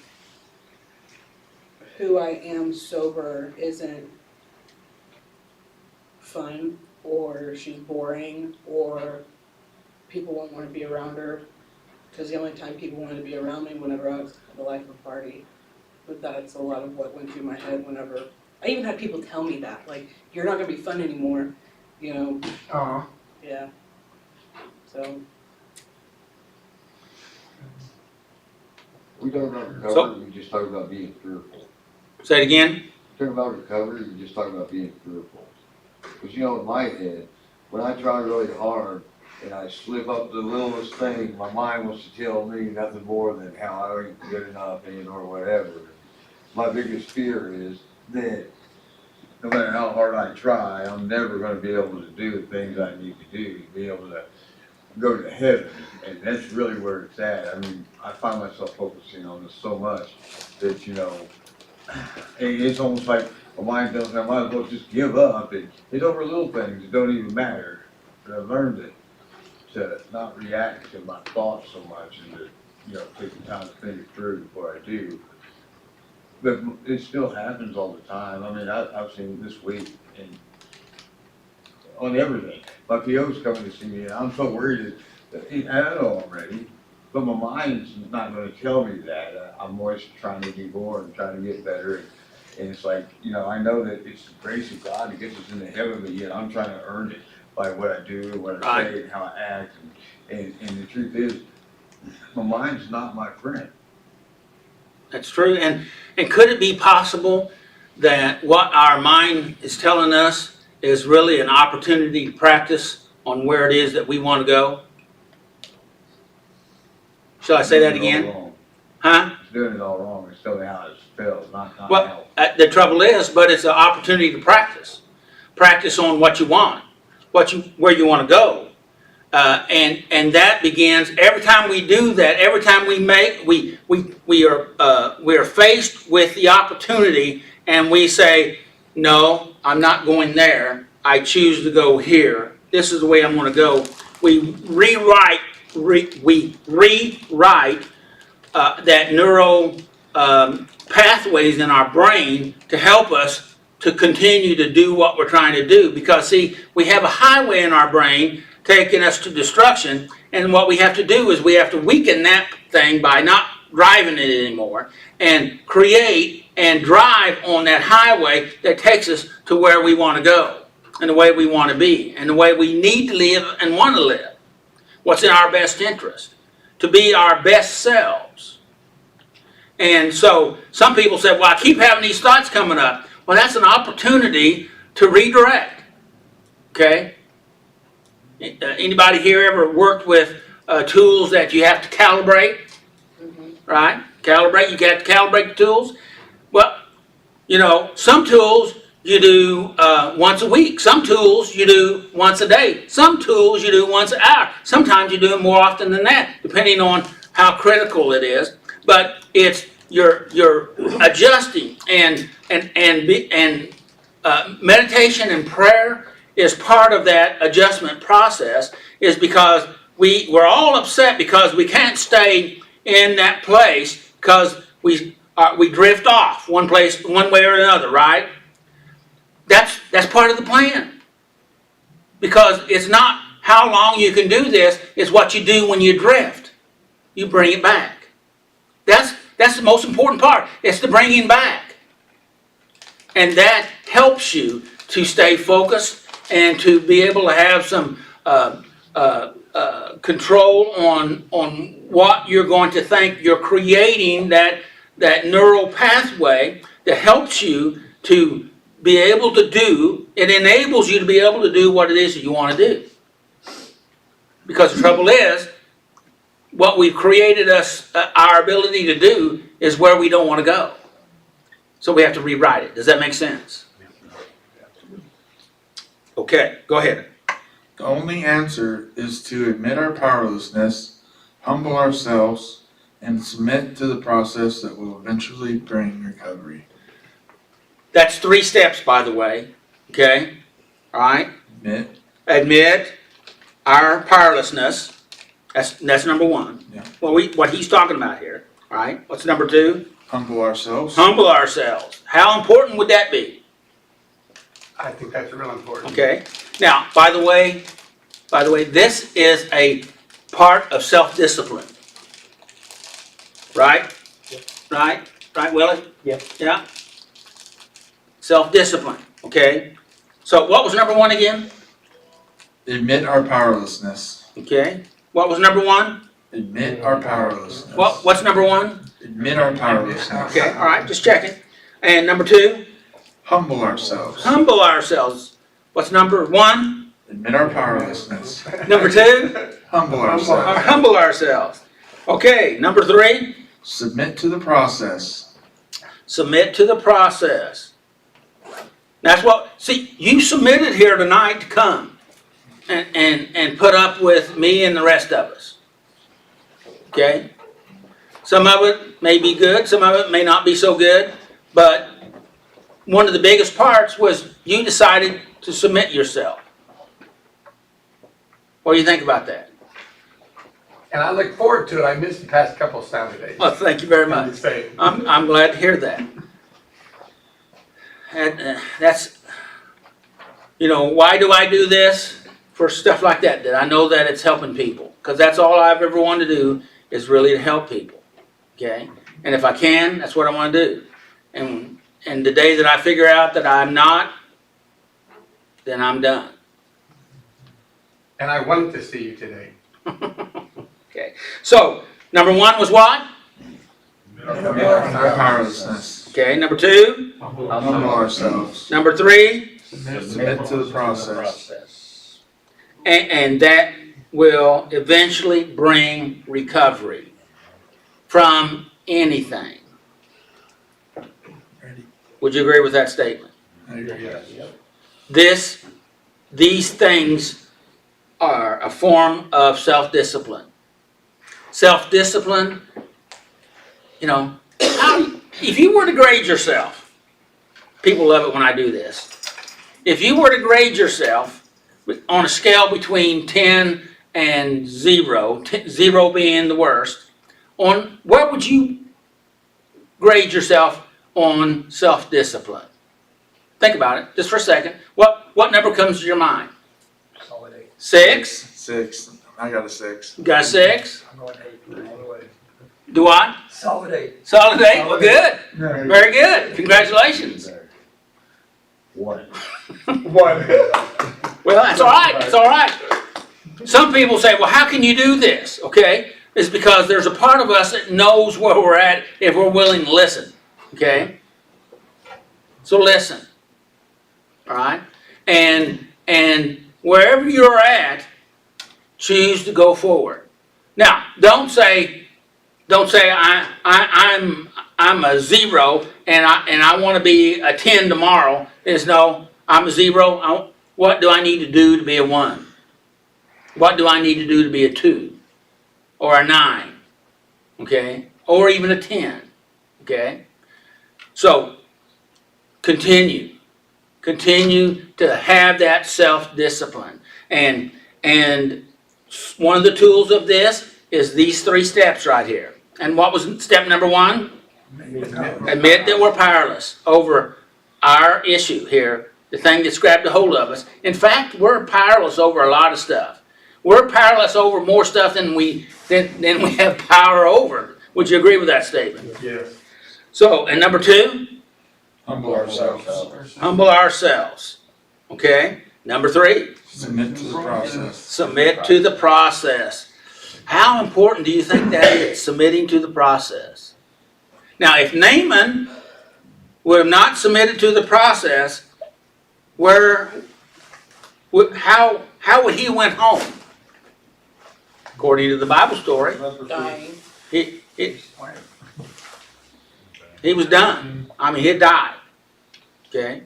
who I am sober isn't fun, or she's boring, or people won't want to be around her. Because the only time people wanted to be around me whenever I was at the life of a party. But that's a lot of what went through my head whenever I even had people tell me that, like, you're not gonna be fun anymore. you know, Uh, yeah. So, We talking about recovery, So- we just talking about being fearful. Say it again? Talking about recovery, we just talking about being fearful. Cause you know, in my head, when I try really hard and I slip up the littlest thing, my mind wants to tell me nothing more than how I ain't good enough and or whatever. My biggest fear is that no matter how hard I try, I'm never gonna be able to do the things I need to do, to be able to go to heaven, and that's really where it's at. I mean, I find myself focusing on this so much that, you know, it's almost like my mind tells me I might as well just give up, and it's over little things that don't even matter. But I've learned to not react to my thoughts so much and to, you know, take the time to think it through before I do. But it still happens all the time. I mean, I've seen this week and on everything. My PO's coming to see me, and I'm so worried that I know already, but my mind's not going to tell me that. I'm always trying to be more and trying to get better. And it's like, you know, I know that it's the grace of God that gets us into heaven, but yet I'm trying to earn it by what I do, what I say, and how I act. And the truth is, my mind's not my friend. That's true. And could it be possible that what our mind is telling us is really an opportunity to practice on where it is that we want to go? Shall I say that Doing it all again? wrong. Huh? It's doing it all wrong. It's telling me how it spells, not Well, how. the trouble is, but it's an opportunity to practice. Practice on what you want, where you want to go. And that begins every time we do that. Every time we are faced with the opportunity, and we say, "No, I'm not going there. I choose to go here. This is the way I'm going to go." We rewrite that neural pathways in our brain to help us to continue to do what we're trying to do. Because see, we have a highway in our brain taking us to destruction, and what we have to do is we have to weaken that thing by not driving it anymore and create and drive on that highway that takes us to where we want to go and the way we want to be and the way we need to live and want to live. What's in our best interest? To be our best selves. And so some people say, well, I keep having these thoughts coming up. Well, that's an opportunity to redirect. Okay? Anybody here ever worked with tools that you have to calibrate? Right? Calibrate, you got to calibrate the tools. Well, you know, some tools you do once a week. Some tools you do once a day. Some tools you do once an hour. Sometimes you do it more often than that, depending on how critical it is. But it's you're adjusting and meditation and prayer is part of that adjustment process. Is because we're all upset because we can't stay in that place because we drift off one way or another, right? That's part of the plan. Because it's not how long you can do this, it's what you do when you drift. You bring it back. That's the most important part. It's the bringing back. And that helps you to stay focused and to be able to have some control on what you're going to think. You're creating that neural pathway that helps you to be able to do, it enables you to be able to do what it is that you want to do. Because the trouble is, what we've created our ability to do is where we don't want to go. So we have to rewrite it. Does that make sense? Okay, go ahead. The only answer is to admit our powerlessness, humble ourselves, and submit to the process that will eventually bring recovery. That's 3 steps, by the way. Okay? All right? Admit our powerlessness. That's number 1. Yeah. Well, what he's talking about here. All right? What's number 2? Humble ourselves. Humble ourselves. How important would that be? I think that's real important. Okay. Now, by the way, this is a part of self-discipline. Right? Right? Right, Willie? Yeah. Yeah. Self-discipline. Okay. So what was number 1 again? Admit our powerlessness. Okay. What was number one? Admit our powerlessness. What's number one? Admit our powerlessness. Okay, all right, just checking. And number two? Humble ourselves. Humble ourselves. What's number one? Admit our powerlessness. Number two? Humble ourselves. Humble ourselves. Okay, number three? Submit to the process. Submit to the process. That's what, see, you submitted here tonight to come and put up with me and the rest of us. Okay? Some of it may be good, some of it may not be so good, but one of the biggest parts was you decided to submit yourself. What do you think about that? And I look forward to it. I missed the past couple of Saturdays. Well, thank you very much. Say, I'm glad to hear that. And that's, you know, why do I do this? For stuff like that, that I know that it's helping people. Because that's all I've ever wanted to do is really to help people. Okay? And if I can, that's what I want to do. And the day that I figure out that I'm not, then I'm done. and I wanted to see you today. Okay. So, number one was what? Admit our powerlessness. Okay, number two. Humble ourselves. Number three. Submit to the process. And that will eventually bring recovery from anything. Would you agree with that statement? These things are a form of self-discipline. Self-discipline, you know, if you were to grade yourself, people love it when I do this. If you were to grade yourself on a scale between 10 and 0, 0 being the worst, on where would you grade yourself on self-discipline? Think about it, just for a second. What number comes to your mind? Solid 8. 6? 6. I got a 6. You got a 6? I'm going 8 all the way. Do I? Solid 8. Solid 8? Well, good. Very good. Congratulations. One. One. Well, that's all right. That's all right. Some people say, well, how can you do this? Okay? It's because there's a part of us that knows where we're at if we're willing to listen. Okay? So listen. All right? And wherever you're at, choose to go forward. Now, don't say I'm a 0 and I want to be a 10 tomorrow. It's no, I'm a 0. What do I need to do to be a 1? What do I need to do to be a 2? Or a 9? Okay? Or even a 10. Okay? So, continue. Continue to have that self-discipline. And one of the tools of this is these 3 steps right here. And what was step number 1? Admit that we're powerless over our issue here, the thing that's grabbed a hold of us. In fact, we're powerless over a lot of stuff. We're powerless over more stuff than we have power over. Would you agree with that statement? Yes. So, and number 2? Humble ourselves. Humble ourselves. Okay? Number 3? Submit to the process. Submit to the process. How important do you think that is, submitting to the process? Now, if Naaman would have not submitted to the process, how would he went home? According to the Bible story, Dying. he was done. I mean, he died. Okay?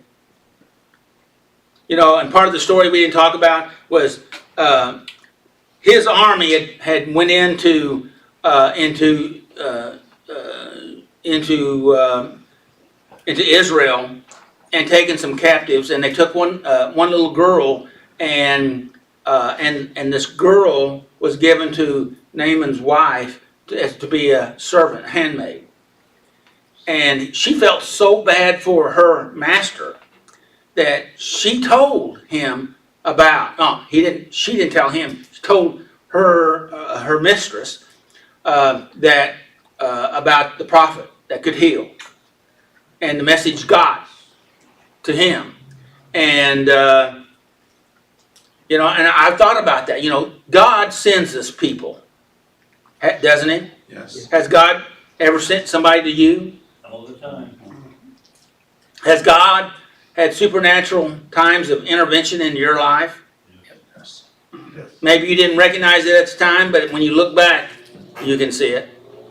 You know, and part of the story we didn't talk about was his army had went into Israel and taken some captives, and they took one little girl, and this girl was given to Naaman's wife to be a servant, a handmaid. And she felt so bad for her master that she told him about. She didn't tell him. She told her mistress that about the prophet that could heal, and the message got to him, and You know, and I've thought about that. You know, God sends us people, doesn't He? Yes. Has God ever sent somebody to you? All the time. Has God had supernatural times of intervention in your life? Yes. Maybe you didn't recognize it at the time, but when you look back, you can see it,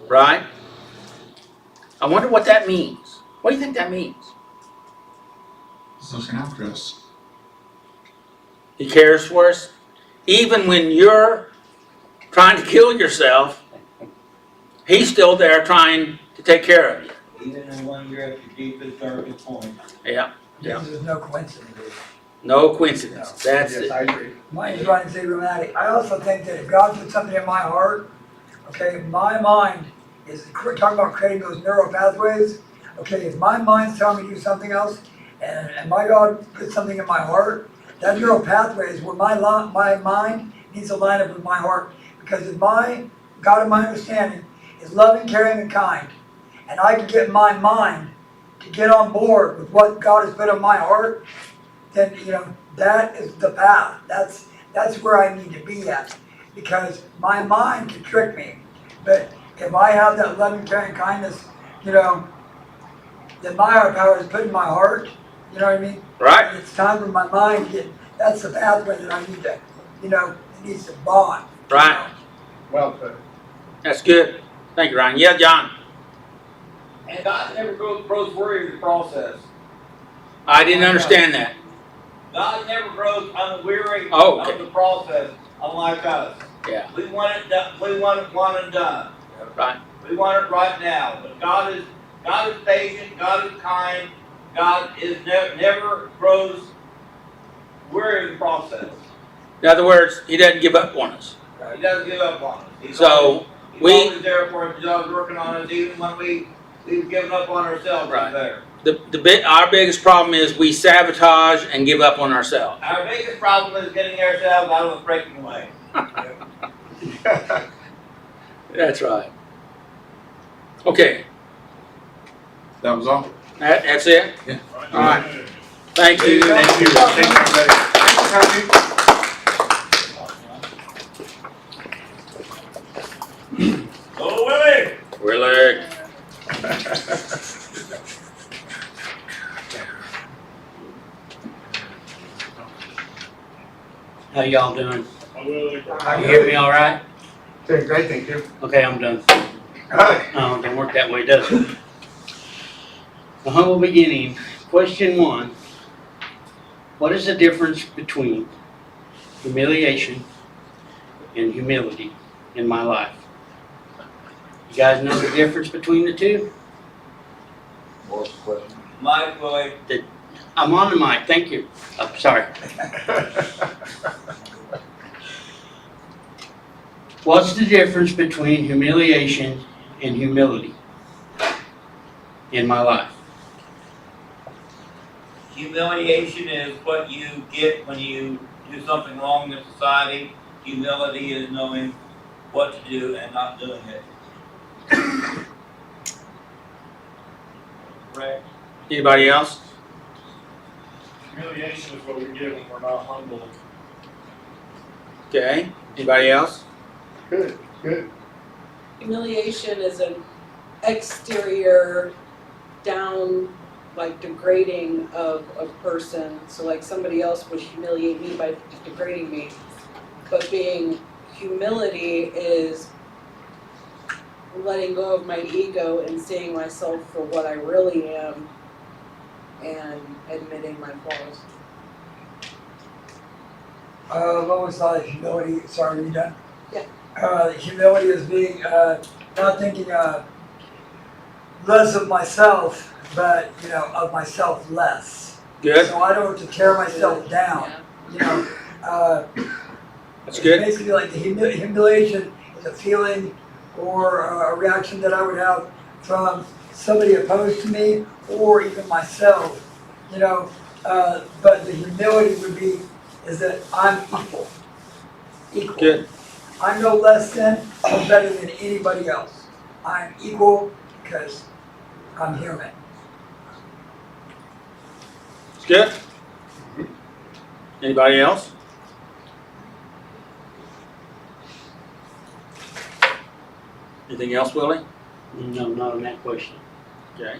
right? I wonder what that means. What do you think that means? He's looking after us. He cares for us. Even when you're trying to kill yourself, He's still there trying to take care of you. Even when you're at your deepest, darkest point. Yeah, There's no coincidence. no coincidence. That's Yes, it. I agree. Mine's trying to say dramatic. I also think that if God put something in my heart, okay, my mind is talking about creating those neural pathways. Okay, if my mind's telling me to do something else, and my God put something in my heart, that neural pathway is where my mind needs to line up with my heart. Because if my God, in my understanding, is loving, caring, and kind, and I can get my mind to get on board with what God has put in my heart, then that is the path. That's where I need to be at, because my mind can trick me, but if I have that loving, caring, kindness, that my higher power is put in my heart. You know what I mean? Right. And it's time for my mind to get. That's the pathway that I need to. It needs to bond. Right. Well put. That's good. Thank you, Ryan. Yeah, John. And God never grows weary of the process. I didn't understand that. God never grows unweary Oh, okay. of the process, unlike us. Yeah. We want it done. We want it one and done. Right. We want it right now. But God is patient. God is kind. God is never grows weary of the process. In other words, He doesn't give up on us. He doesn't give up on us. He's So always there for us. He's always working on us, even when we've given up on ourselves. Right. He's there. Our biggest problem is we sabotage and give up on ourselves. Our biggest problem is getting ourselves out of the breaking way. That's right. Okay, That was all. that's it? Yeah. All right. Thank you. Thank you. Thank you, everybody. Go Willie! Willie. How y'all doing? I'm You hear me all right? Doing great, thank you. Okay, I'm done. Good. Oh, it don't work that way, does it? A humble beginning. Question 1. What is the difference between humiliation and humility in my life? You guys know the difference between the two? What's the question? Mike Willie. I'm on the mic, thank you. Oh, sorry. What's the difference between humiliation and humility in my life? Humiliation is what you get when you do something wrong in society. Humility is knowing what to do and not doing it. Correct. Anybody else? Humiliation is what we get when we're not humble. Okay. Anybody else? Good, good. Humiliation is an exterior down, like degrading of a person. So like somebody else would humiliate me by degrading me. But being humility is letting go of my ego and seeing myself for what I really am and admitting my flaws. I've always thought humility. Sorry, are you done? Yeah. Humility is being not thinking less of myself, but of myself less. Good. So I don't have to tear myself down. Yeah. That's good. It's basically like the humiliation is a feeling or a reaction that I would have from somebody opposed to me or even myself. But the humility would be is that I'm equal. Good. I'm no less than or better than anybody else. I'm equal because I'm human. It's good. Anybody else? Anything else, Willie? No, not on that question. Okay.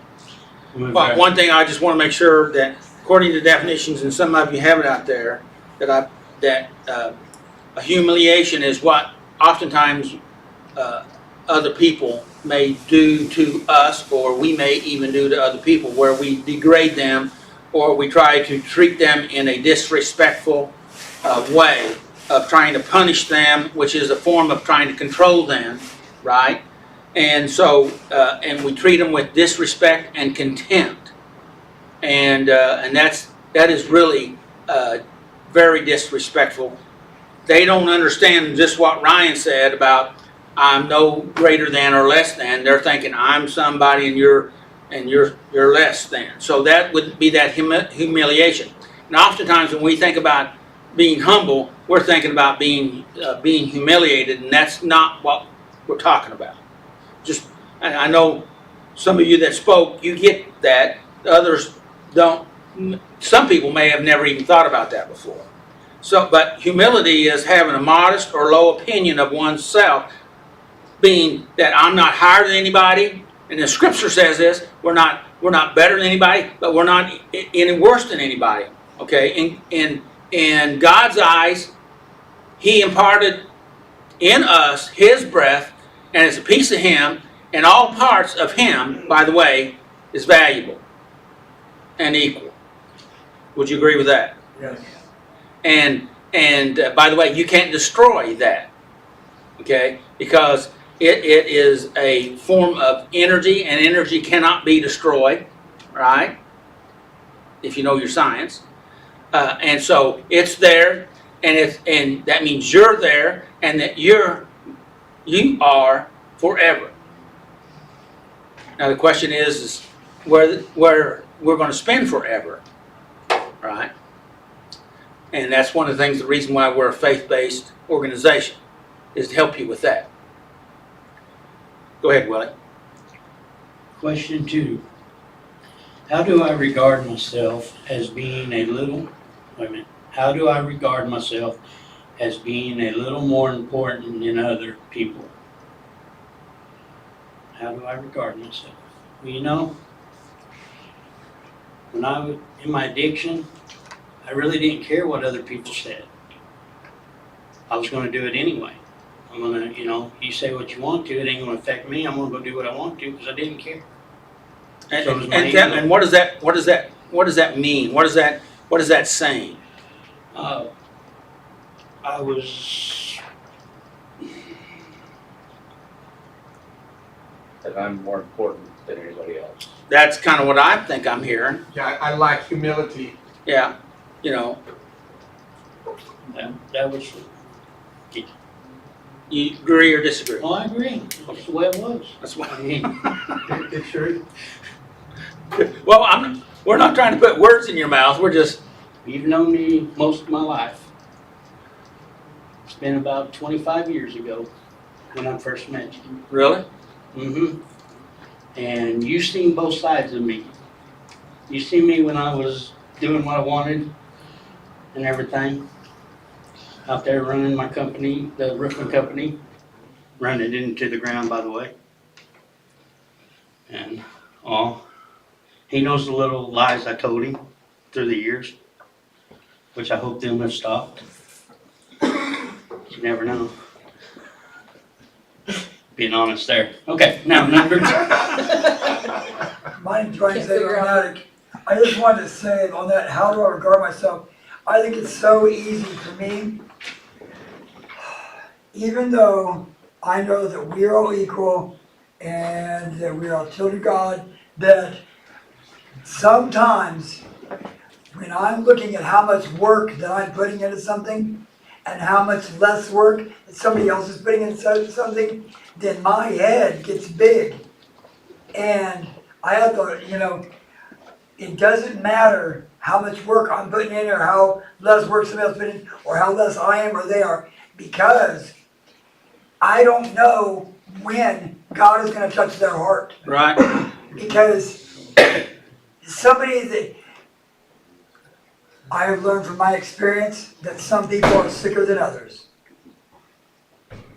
Move Well, back. one thing I just want to make sure that, according to definitions, and some of you have it out there, that a humiliation is what oftentimes other people may do to us, or we may even do to other people, where we degrade them, or we try to treat them in a disrespectful way of trying to punish them, which is a form of trying to control them, right? And so, and we treat them with disrespect and contempt, and that is really very disrespectful. They don't understand just what Ryan said about I'm no greater than or less than. They're thinking I'm somebody and you're less than. So that would be that humiliation. And oftentimes when we think about being humble, we're thinking about being humiliated, and that's not what we're talking about. Just, I know some of you that spoke, you get that. Others don't. Some people may have never even thought about that before. So, but humility is having a modest or low opinion of oneself, being that I'm not higher than anybody, and the scripture says this, we're not better than anybody, but we're not any worse than anybody. Okay? In God's eyes, He imparted in us His breath, and it's a piece of Him, and all parts of Him, by the way, is valuable and equal. Would you agree with that? Yes. And by the way, you can't destroy that, okay? Because it is a form of energy, and energy cannot be destroyed, right? If you know your science. And so it's there, and that means you're there, and that you are forever. Now the question is where we're going to spend forever, right? And that's one of the things, the reason why we're a faith-based organization, is to help you with that. Go ahead, Willie. Question 2. How do I regard myself as being a little, wait a minute. How do I regard myself as being a little more important than other people? How do I regard myself? Well, you know, when I was in my addiction, I really didn't care what other people said. I was going to do it anyway. I'm going to, you say what you want to, it ain't going to affect me. I'm going to go do what I want to because I didn't care. So does my ego. And what does that mean? What is that saying? I was, That I'm more important than anybody else. That's kind of what I think I'm hearing. Yeah, I lack humility. Yeah, that was, you agree or disagree? well, I agree. That's the way it was. That's why. I mean, It sure, Well, we're not trying to put words in your mouth. We're just. you've known me most of my life. It's been about 25 years ago when I first met you. Really? Mm-hmm. And you've seen both sides of me. You see me when I was doing what I wanted and everything. Out there running my company, the roofing company. Running it into the ground, by the way. And he knows the little lies I told him through the years, which I hope them have stopped. You never know. Being honest there. Okay, now number 2. Mine trying to Can't say figure out- automatic. I just wanted to say on that, how do I regard myself? I think it's so easy for me. Even though I know that we are all equal and that we are all children of God, that sometimes when I'm looking at how much work that I'm putting into something and how much less work that somebody else is putting into something, then my head gets big. And I have to, it doesn't matter how much work I'm putting in or how less work somebody else put in or how less I am or they are, because I don't know when God is going to touch their heart. Right. Because somebody that I have learned from my experience that some people are sicker than others.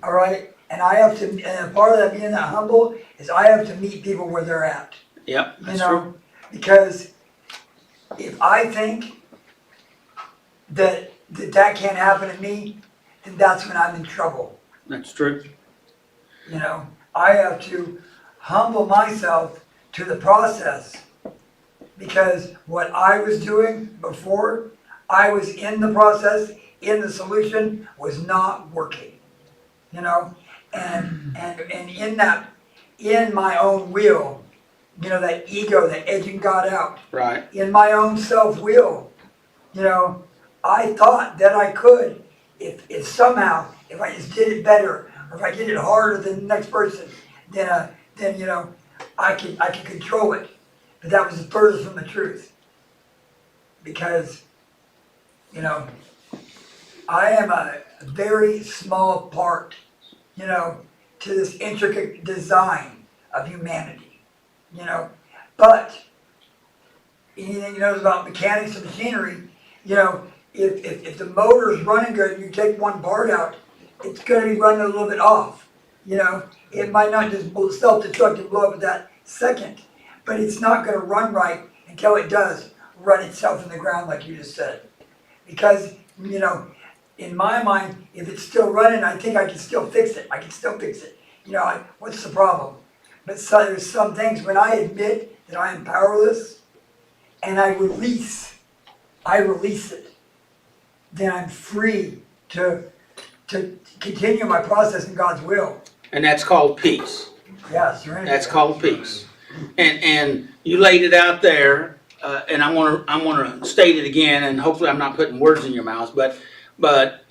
All right? And I have to, and a part of that being that humble is I have to meet people where they're at. Yep, You that's know, true. because if I think that can't happen to me, then that's when I'm in trouble. That's true. You know, I have to humble myself to the process because what I was doing before, I was in the process, in the solution, was not working. You know, and in that, in my own will, you know, that ego, that edging God out, Right. in my own self-will, you know, I thought that I could, if somehow, if I just did it better, or if I did it harder than the next person, then you know, I could control it. But that was the furthest from the truth. Because, you know, I am a very small part, you know, to this intricate design of humanity, you know. But anything you know about mechanics and machinery, you know, if the motor is running good and you take one part out, it's going to be running a little bit off. You know, it might not just self-destruct and blow up at that second, but it's not going to run right until it does run itself in the ground like you just said. Because, you know, in my mind, if it's still running, I think I can still fix it. I can still fix it. You know, what's the problem? But so there's some things when I admit that I am powerless and I release it, then I'm free to continue my process in God's will. And that's called peace. Yeah, serenity. That's called peace. And you laid it out there, and I want to state it again, and hopefully I'm not putting words in your mouth, but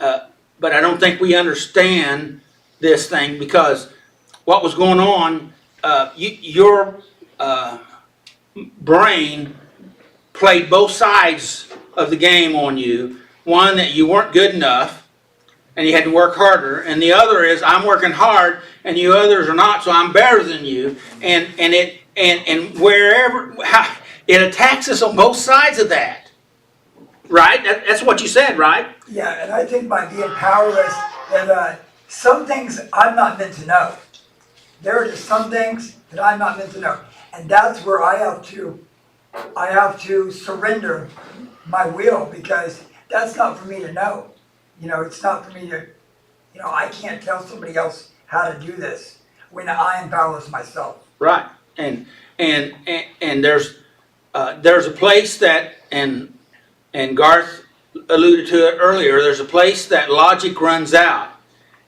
I don't think we understand this thing because what was going on, your brain played both sides of the game on you. One, that you weren't good enough and you had to work harder, and the other is I'm working hard and you others are not, so I'm better than you. And wherever it attacks us on both sides of that, right? That's what you said, right? Yeah, and I think by being powerless, that some things I'm not meant to know. There are just some things that I'm not meant to know, and that's where I have to surrender my will, because that's not for me to know. You know, it's not for me to, you know, I can't tell somebody else how to do this when I am powerless myself. Right. And there's a place that, and Garth alluded to it earlier, there's a place that logic runs out,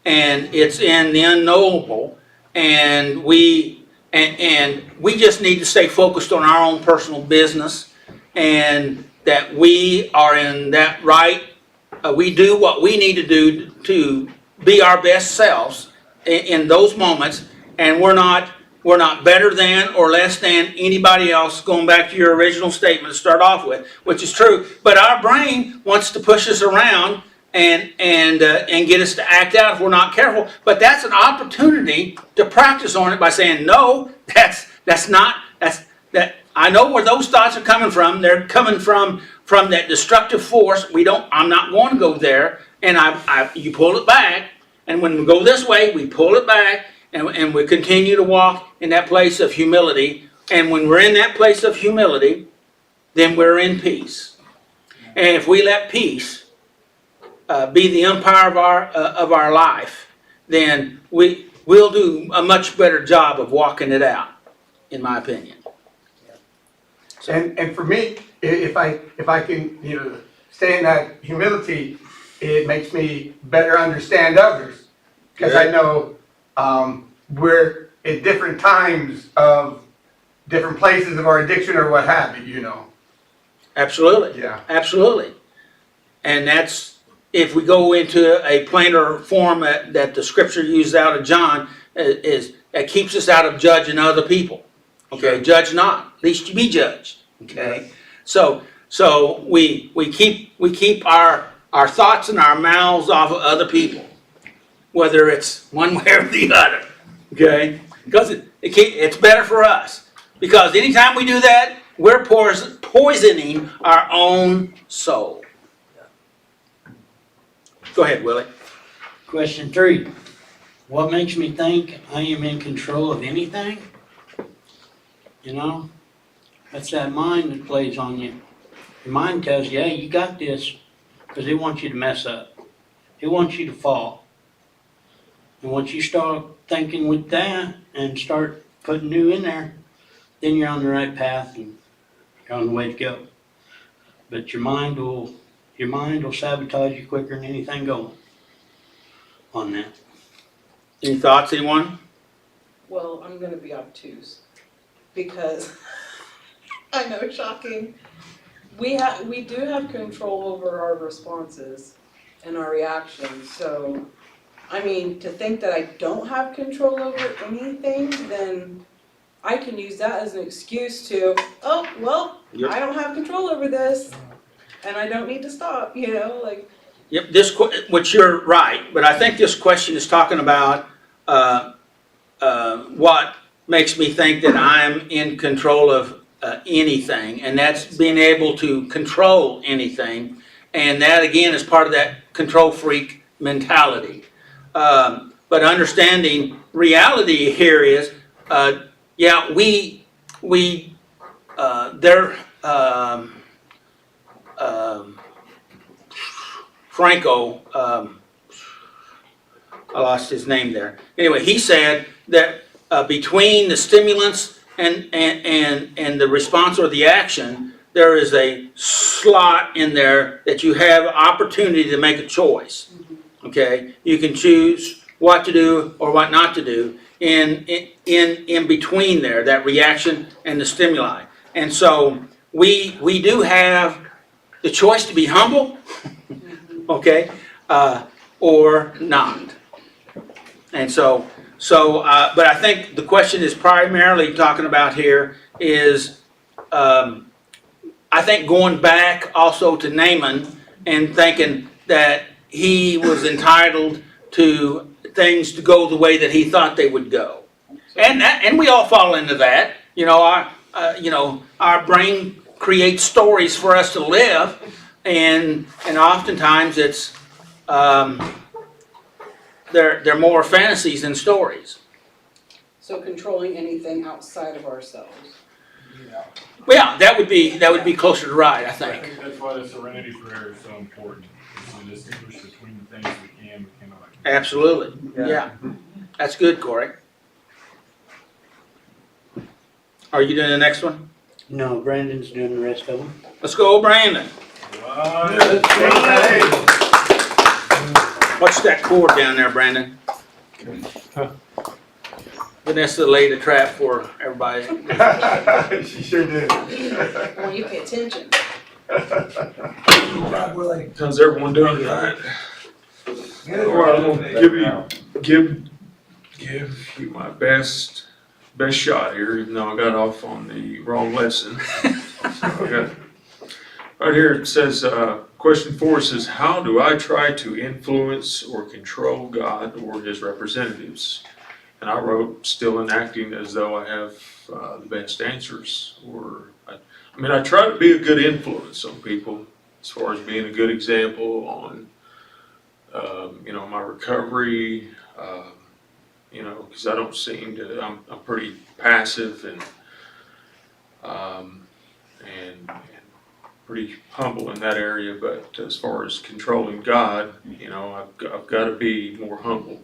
and it's in the unknowable, and we just need to stay focused on our own personal business, and that we are in that right. We do what we need to do to be our best selves in those moments, and we're not better than or less than anybody else, going back to your original statement to start off with, which is true. But our brain wants to push us around and get us to act out if we're not careful. But that's an opportunity to practice on it by saying, no, that's not. I know where those thoughts are coming from. They're coming from that destructive force. I'm not going to go there. And you pull it back. And when we go this way, we pull it back. And we continue to walk in that place of humility. And when we're in that place of humility, then we're in peace. And if we let peace be the umpire of our life, then we'll do a much better job of walking it out, in my opinion. And for me, if I can, you know, stay in that humility, it makes me better understand others, because I know we're at different times of different places of our addiction or what have you, you know. Absolutely. Yeah. Absolutely. And that's, if we go into a plainer form that the scripture uses out of John, is that keeps us out of judging other people. Okay, Sure. Judge not, lest you be judged. Okay, so we keep our thoughts and our mouths off of other people, whether it's one way or the other. Okay, because it's better for us. Because anytime we do that, we're poisoning our own soul. Go ahead, Willie. Question 3. what makes me think I am in control of anything? You know, that's that mind that plays on you. Your mind tells you, hey, you got this, because it wants you to mess up. It wants you to fall. And once you start thinking with that and start putting new in there, then you're on the right path and you're on the way to go. But your mind will sabotage you quicker than anything going on that. Any thoughts, anyone? Well, I'm gonna be obtuse, because I know, shocking. We do have control over our responses and our reactions, so, I mean, to think that I don't have control over anything, then I can use that as an excuse to, oh, well, Yep. I don't have control over this, and I don't need to stop, you know, like, Yep, which you're right, but I think this question is talking about what makes me think that I'm in control of anything, and that's being able to control anything, and that again is part of that control freak mentality. But understanding reality here is, yeah, they're. Franco, I lost his name there. Anyway, he said that between the stimulants and the response or the action, there is a slot in there that you have opportunity to make a choice. Okay, you can choose what to do or what not to do in between there, that reaction and the stimuli. And so we do have the choice to be humble, okay, or not. And so, but I think the question is primarily talking about here is, I think going back also to Naaman and thinking that he was entitled to things to go the way that he thought they would go. And we all fall into that. You know, our brain creates stories for us to live, and oftentimes it's they're more fantasies than stories. so controlling anything outside of ourselves. Well, yeah, that would be closer to right, I I think. think that's why the serenity prayer is so important, is to distinguish between the things we can and cannot. Absolutely, yeah. That's good, Corey. Are you doing the next one? No, Brandon's doing the rest of them. Let's go, Brandon. Watch that cord down there, Brandon. Vanessa laid a trap for everybody. She sure did. Well, you pay attention. God willing. How's everyone doing tonight? Good. Well, I'm gonna give you my best shot here, even though I got off on the wrong lesson. So I got, right here it says, question 4 says, how do I try to influence or control God or his representatives? And I wrote, still enacting as though I have the best answers. Or, I try to be a good influence on people as far as being a good example on, my recovery, because I don't seem to, I'm pretty passive and pretty humble in that area. But as far as controlling God, I've got to be more humble.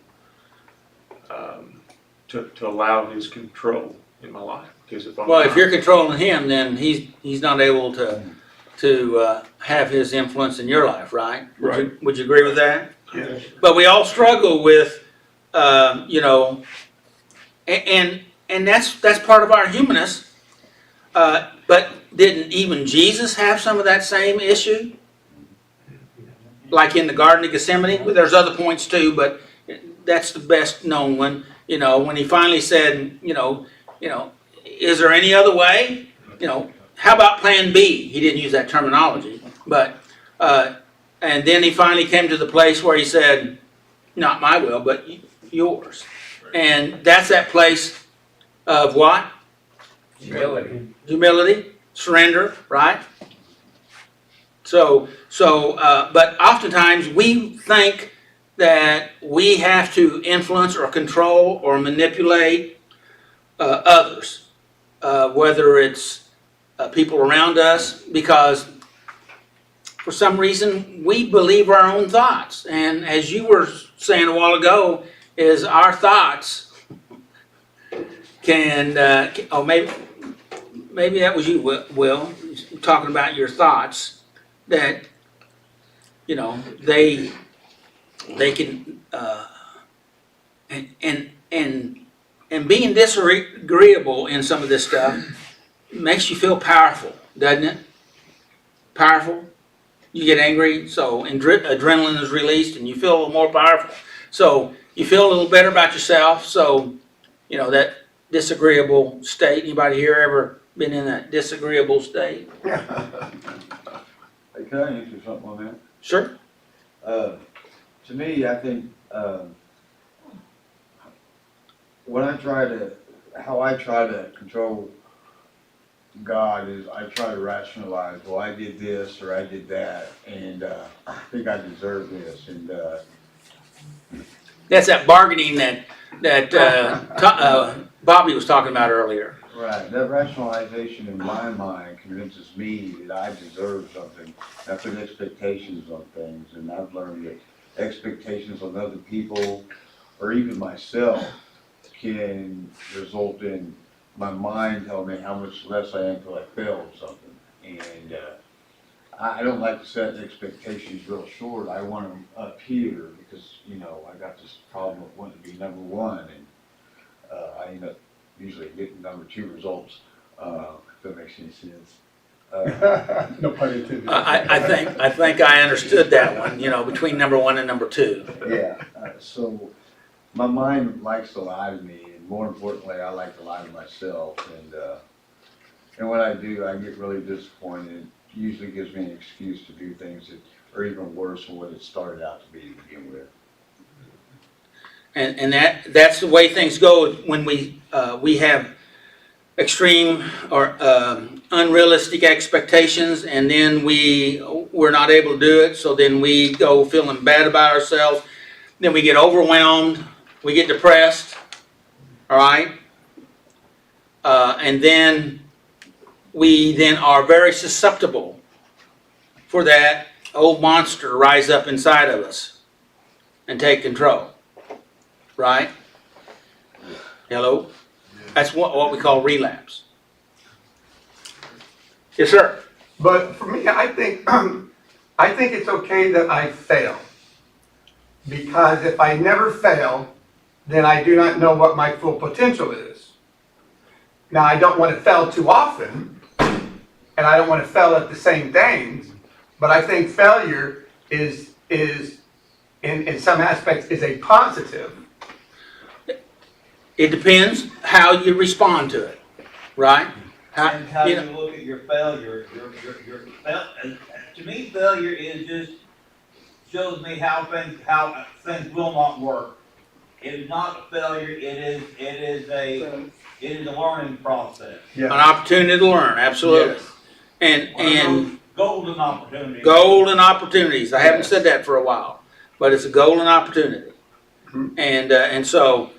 To allow his control in my life, because Well, if you're controlling him, then he's not able to have his influence in your life, right? Right. Would you agree with that? Yeah. But we all struggle with, and that's part of our humanness. But didn't even Jesus have some of that same issue? Like in the Garden of Gethsemane? Well, there's other points too, but that's the best known one. When he finally said, is there any other way? How about plan B? He didn't use that terminology, but, and then he finally came to the place where he said, not my will, but yours. And that's that place of what? Humility, surrender, right? So, but oftentimes we think that we have to influence or control or manipulate others, whether it's people around us, because for some reason we believe our own thoughts. And as you were saying a while ago, is our thoughts can, oh, maybe that was you, Will, talking about your thoughts, that, you know, they can, and being disagreeable in some of this stuff makes you feel powerful, doesn't it? Powerful. You get angry, so adrenaline is released and you feel a little more powerful. So you feel a little better about yourself. So, you know, that disagreeable state. Anybody here ever been in that disagreeable state? Hey, can I answer something on that? Sure. To me, I think, how I try to control God is I try to rationalize, well, I did this or I did that, and I think I deserve this, and That's that bargaining that Bobby was talking about earlier. right, that rationalization in my mind convinces me that I deserve something. I put expectations on things, and I've learned that expectations on other people or even myself can result in my mind telling me how much less I am until I fail at something. And I don't like to set expectations real short. I want them up here because, you know, I got this problem of wanting to be number one, and I end up usually getting number two results, if that makes any sense. No pun intended. I think I understood that one, you know, between number one and number two. Yeah, so my mind likes to lie to me, and more importantly, I like to lie to myself. And when I do, I get really disappointed. It usually gives me an excuse to do things that are even worse than what it started out to be to begin with. And that's the way things go when we have extreme or unrealistic expectations, and then we're not able to do it. So then we go feeling bad about ourselves. Then we get overwhelmed. We get depressed. All right. And then we then are very susceptible for that old monster to rise up inside of us and take control. Right? Hello? That's what we call relapse. Yes, sir. But for me, I think it's okay that I fail. Because if I never fail, then I do not know what my full potential is. Now, I don't want to fail too often, and I don't want to fail at the same things, but I think failure is in some aspects, is a positive. It depends how you respond to it, right? And how you you know, look at your failure, to me, failure is just shows me how things will not work. It is not a failure. It is a learning process. an opportunity to learn, absolutely. Yes. And Golden opportunity. golden opportunities. I haven't said that for a while, but it's a golden opportunity. And so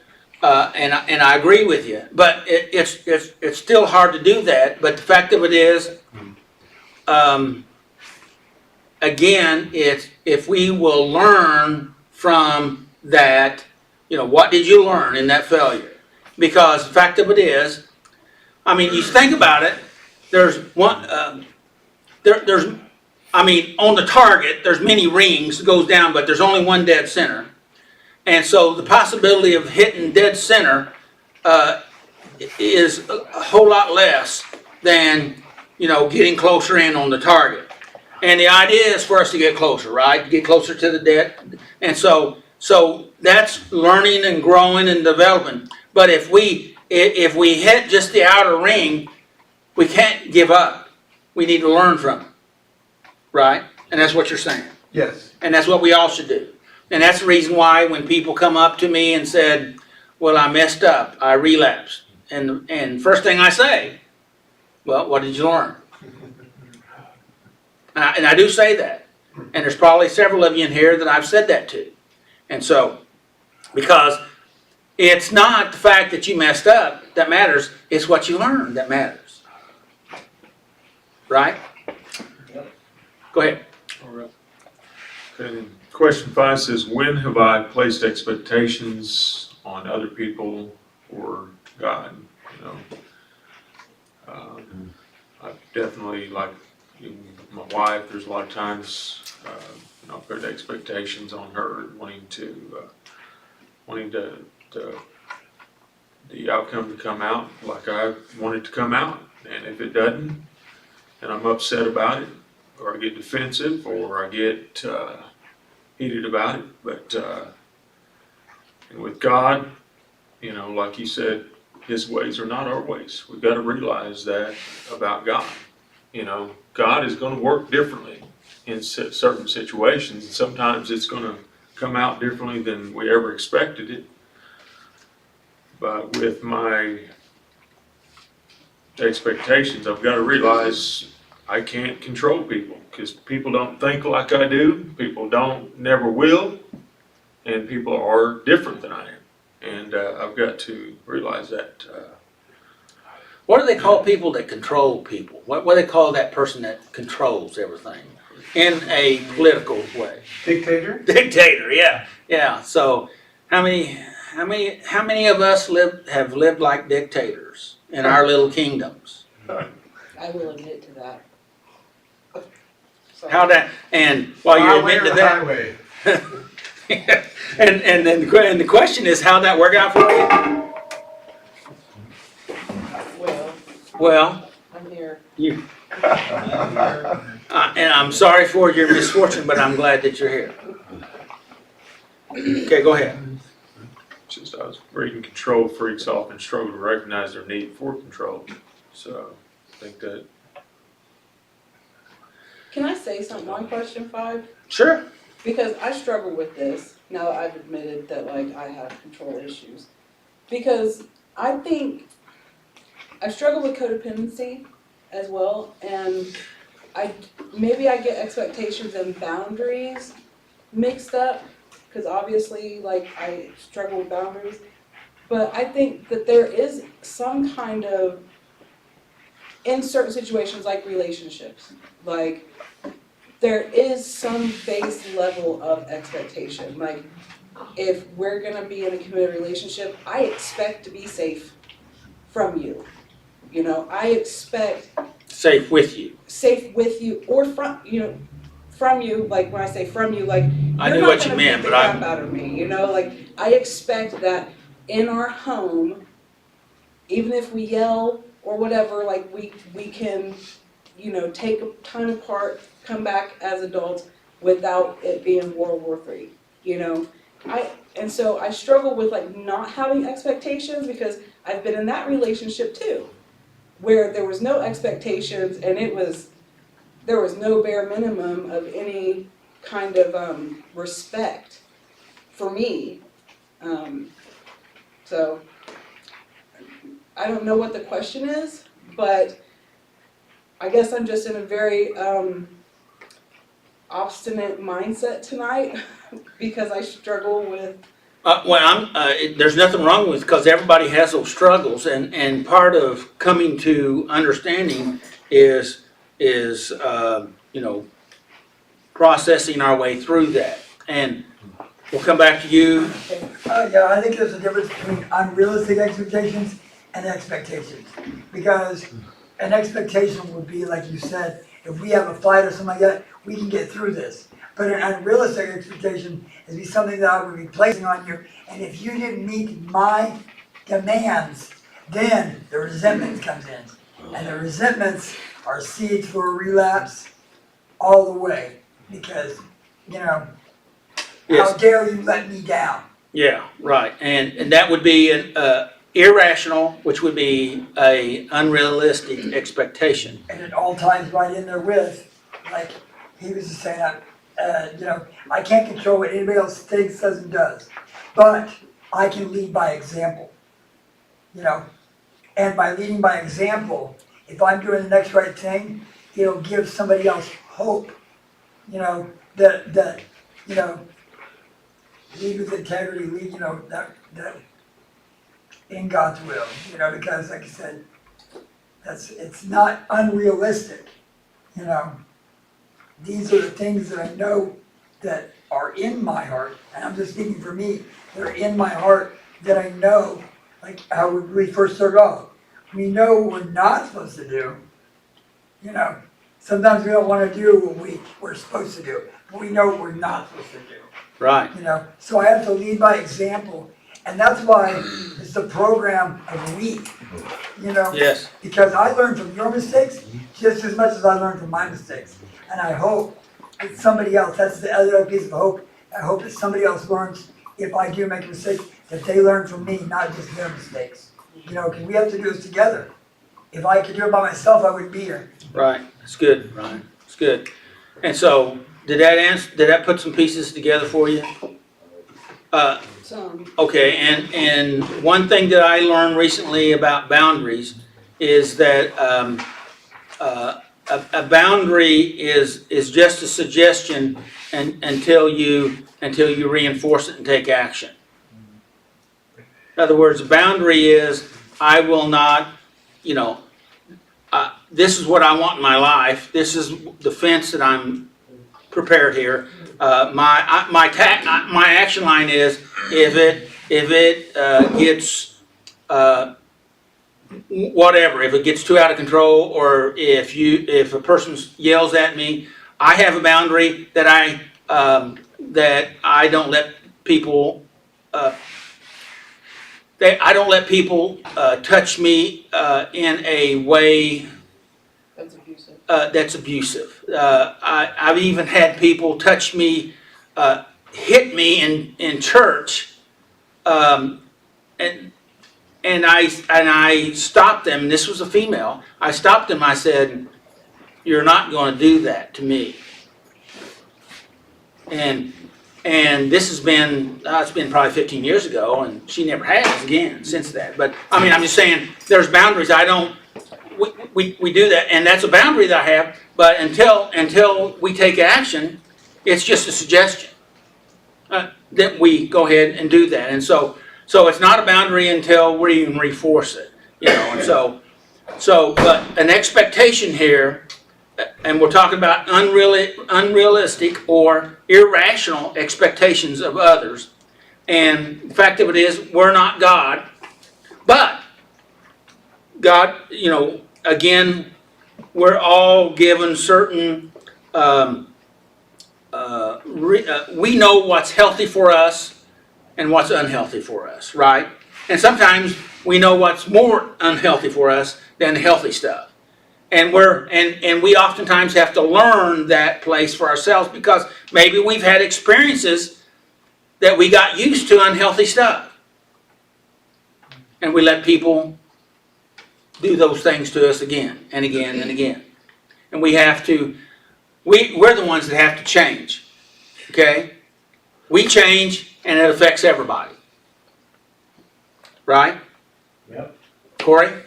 I agree with you. But it's still hard to do that. But the fact of it is, again, it's if we will learn from that, you know, what did you learn in that failure? Because the fact of it is, I mean, you think about it. There's one. On the target, there's many rings that goes down, but there's only one dead center. And so the possibility of hitting dead center is a whole lot less than, you know, getting closer in on the target. And the idea is for us to get closer, right? To get closer to the dead. And so that's learning and growing and developing. But if we hit just the outer ring, we can't give up. We need to learn from it. Right? And that's what you're saying. Yes. And that's what we all should do. And that's the reason why when people come up to me and said, well, I messed up, I relapsed. And first thing I say, well, what did you learn? And I do say that. And there's probably several of you in here that I've said that to. And so, because it's not the fact that you messed up that matters, it's what you learned that matters. Right? Go ahead. All right. Okay, then question 5 says, when have I placed expectations on other people or God? You know, I definitely, like my wife, there's a lot of times, you know, I put expectations on her, wanting the outcome to come out like I want it to come out. And if it doesn't, and I'm upset about it, or I get defensive, or I get heated about it. But and with God, you know, like you said, His ways are not our ways. We've got to realize that about God. You know, God is going to work differently in certain situations, and sometimes it's going to come out differently than we ever expected it. But with my expectations, I've got to realize I can't control people, because people don't think like I do. People never will, and people are different than I am. And I've got to realize that. What do they call people that control people? What do they call that person that controls everything in a political way? Dictator? Dictator, yeah, yeah. So how many of us have lived like dictators in our little kingdoms? I will admit to that. So- How that, and while you're My way admitting or to the that, highway? and then the question is, how'd that work out for you? Well, Well, I'm here. you, and I'm sorry for your misfortune, but I'm glad that you're here. Okay, go ahead. Just I was reading Control Freaks often struggle to recognize their need for control. So I think that. Can I say something on question 5? Sure. Because I struggle with this, now that I've admitted that like I have control issues. Because I think I struggle with codependency as well, and maybe I get expectations and boundaries mixed up, because obviously like I struggle with boundaries. But I think that there is some kind of, in certain situations like relationships, like there is some base level of expectation. Like, if we're gonna be in a committed relationship, I expect to be safe from you. You know, I expect Safe with you. safe with you or from you. Like when I say from you, like I you're knew not what you gonna meant, beat the but crap out of me. You know, like I expect that in our home, even if we yell or whatever, like we can, take time apart, come back as adults without it being World War III, and so I struggle with like not having expectations, because I've been in that relationship too, where there was no expectations and there was no bare minimum of any kind of respect for me. So I don't know what the question is, but I guess I'm just in a very obstinate mindset tonight because I struggle with. There's nothing wrong with, because everybody has those struggles, and part of coming to understanding is processing our way through that. And we'll come back to you. Yeah, I think there's a difference between unrealistic expectations and expectations. Because an expectation would be, like you said, if we have a fight or something like that, we can get through this. But an unrealistic expectation is be something that I would be placing on you, and if you didn't meet my demands, then the resentment comes in. And the resentments are seeds for a relapse all the way, because, how Yes. dare you let me down? Yeah, right. And that would be an irrational, which would be a unrealistic expectation. And it all ties right in there with, like he was just saying, I can't control what anybody else thinks, says, and does, but I can lead by example, and by leading by example, if I'm doing the next right thing, it'll give somebody else hope, that lead with integrity, lead, that in God's will, because like I said, it's not unrealistic, you know. These are the things that I know that are in my heart, and I'm just speaking for me, that are in my heart that I know, like how we first started off. We know what we're not supposed to do, Sometimes we don't want to do what we're supposed to do, but we know what we're not supposed to do. Right. So I have to lead by example, and that's why it's the program of we, Yes. because I learned from your mistakes just as much as I learned from my mistakes. And I hope that somebody else, that's the other piece of hope, I hope that somebody else learns, if I do make a mistake, that they learn from me, not just their mistakes. Because we have to do this together. If I could do it by myself, I wouldn't be here. Right. It's good, Ryan. It's good. And so, did that put some pieces together for you? Okay, and one thing that I learned recently about boundaries is that a boundary is just a suggestion until you reinforce it and take action. In other words, a boundary is I will not, this is what I want in my life. This is the fence that I'm prepared here. My action line is if it gets whatever, if it gets too out of control, or if a person yells at me, I have a boundary that I don't let people touch me in a way That's abusive. that's abusive. I've even had people touch me, hit me in church, and I stopped them. And this was a female. I stopped them. I said, "You're not going to do that to me." And this has been it's been probably 15 years ago, and she never has again since that. But I mean, I'm just saying, there's boundaries. I don't. We do that, and that's a boundary that I have. But until we take action, it's just a suggestion that we go ahead and do that. And so it's not a boundary until we even reinforce it, And but an expectation here, and we're talking about unrealistic or irrational expectations of others. And the fact of it is, we're not God, but God, again, we're all given certain, we know what's healthy for us and what's unhealthy for us, right? And sometimes we know what's more unhealthy for us than the healthy stuff. And we oftentimes have to learn that place for ourselves because maybe we've had experiences that we got used to unhealthy stuff. And we let people do those things to us again and again and again. And we have to, we're the ones that have to change. Okay? We change and it affects everybody. Right? Yep. Corey?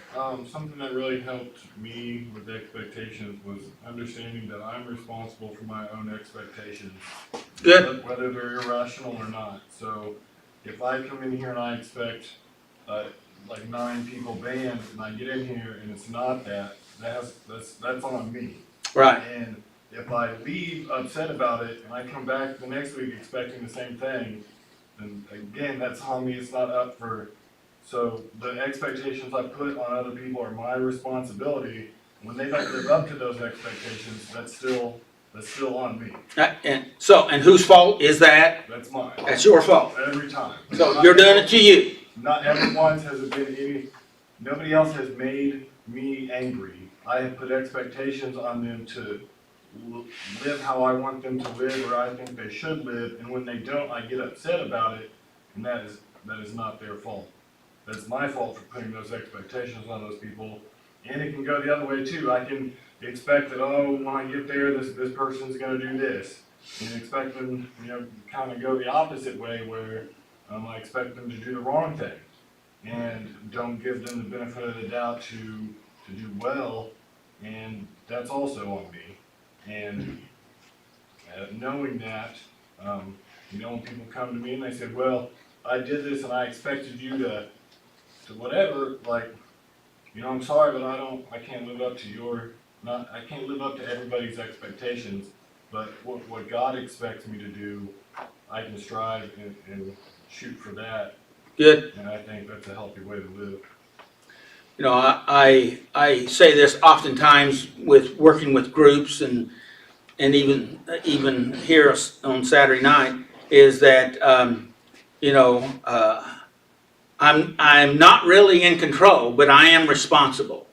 Something that really helped me with expectations was understanding that I'm responsible for my own expectations. Good. Whether they're irrational or not. So if I come in here and I expect like 9 people band and I get in here and it's not that's on me. Right. And if I leave upset about it and I come back the next week expecting the same thing, then again, that's on me. It's not up for. So the expectations I put on other people are my responsibility. When they don't live up to those expectations, that's still on me. And whose fault is that? That's mine. That's your fault. Every time. So you're doing it to you. Not everyone's has been any. Nobody else has made me angry. I have put expectations on them to live how I want them to live, or I think they should live. And when they don't, I get upset about it, and that is not their fault. That's my fault for putting those expectations on those people. And it can go the other way too. I can expect that, when I get there, this person's gonna do this. And expect them, kind of go the opposite way where I expect them to do the wrong thing. And don't give them the benefit of the doubt to do well. And that's also on me. And knowing that, You know, when people come to me and they said, well, I did this and I expected you to whatever, like, you know, I'm sorry, but I can't live up to I can't live up to everybody's expectations, but what God expects me to do, I can strive and shoot for that, Good. and I think that's a healthy way to live. You know, I say this oftentimes with working with groups and even here on Saturday night, is that, you know, I'm not really in control, but I am responsible.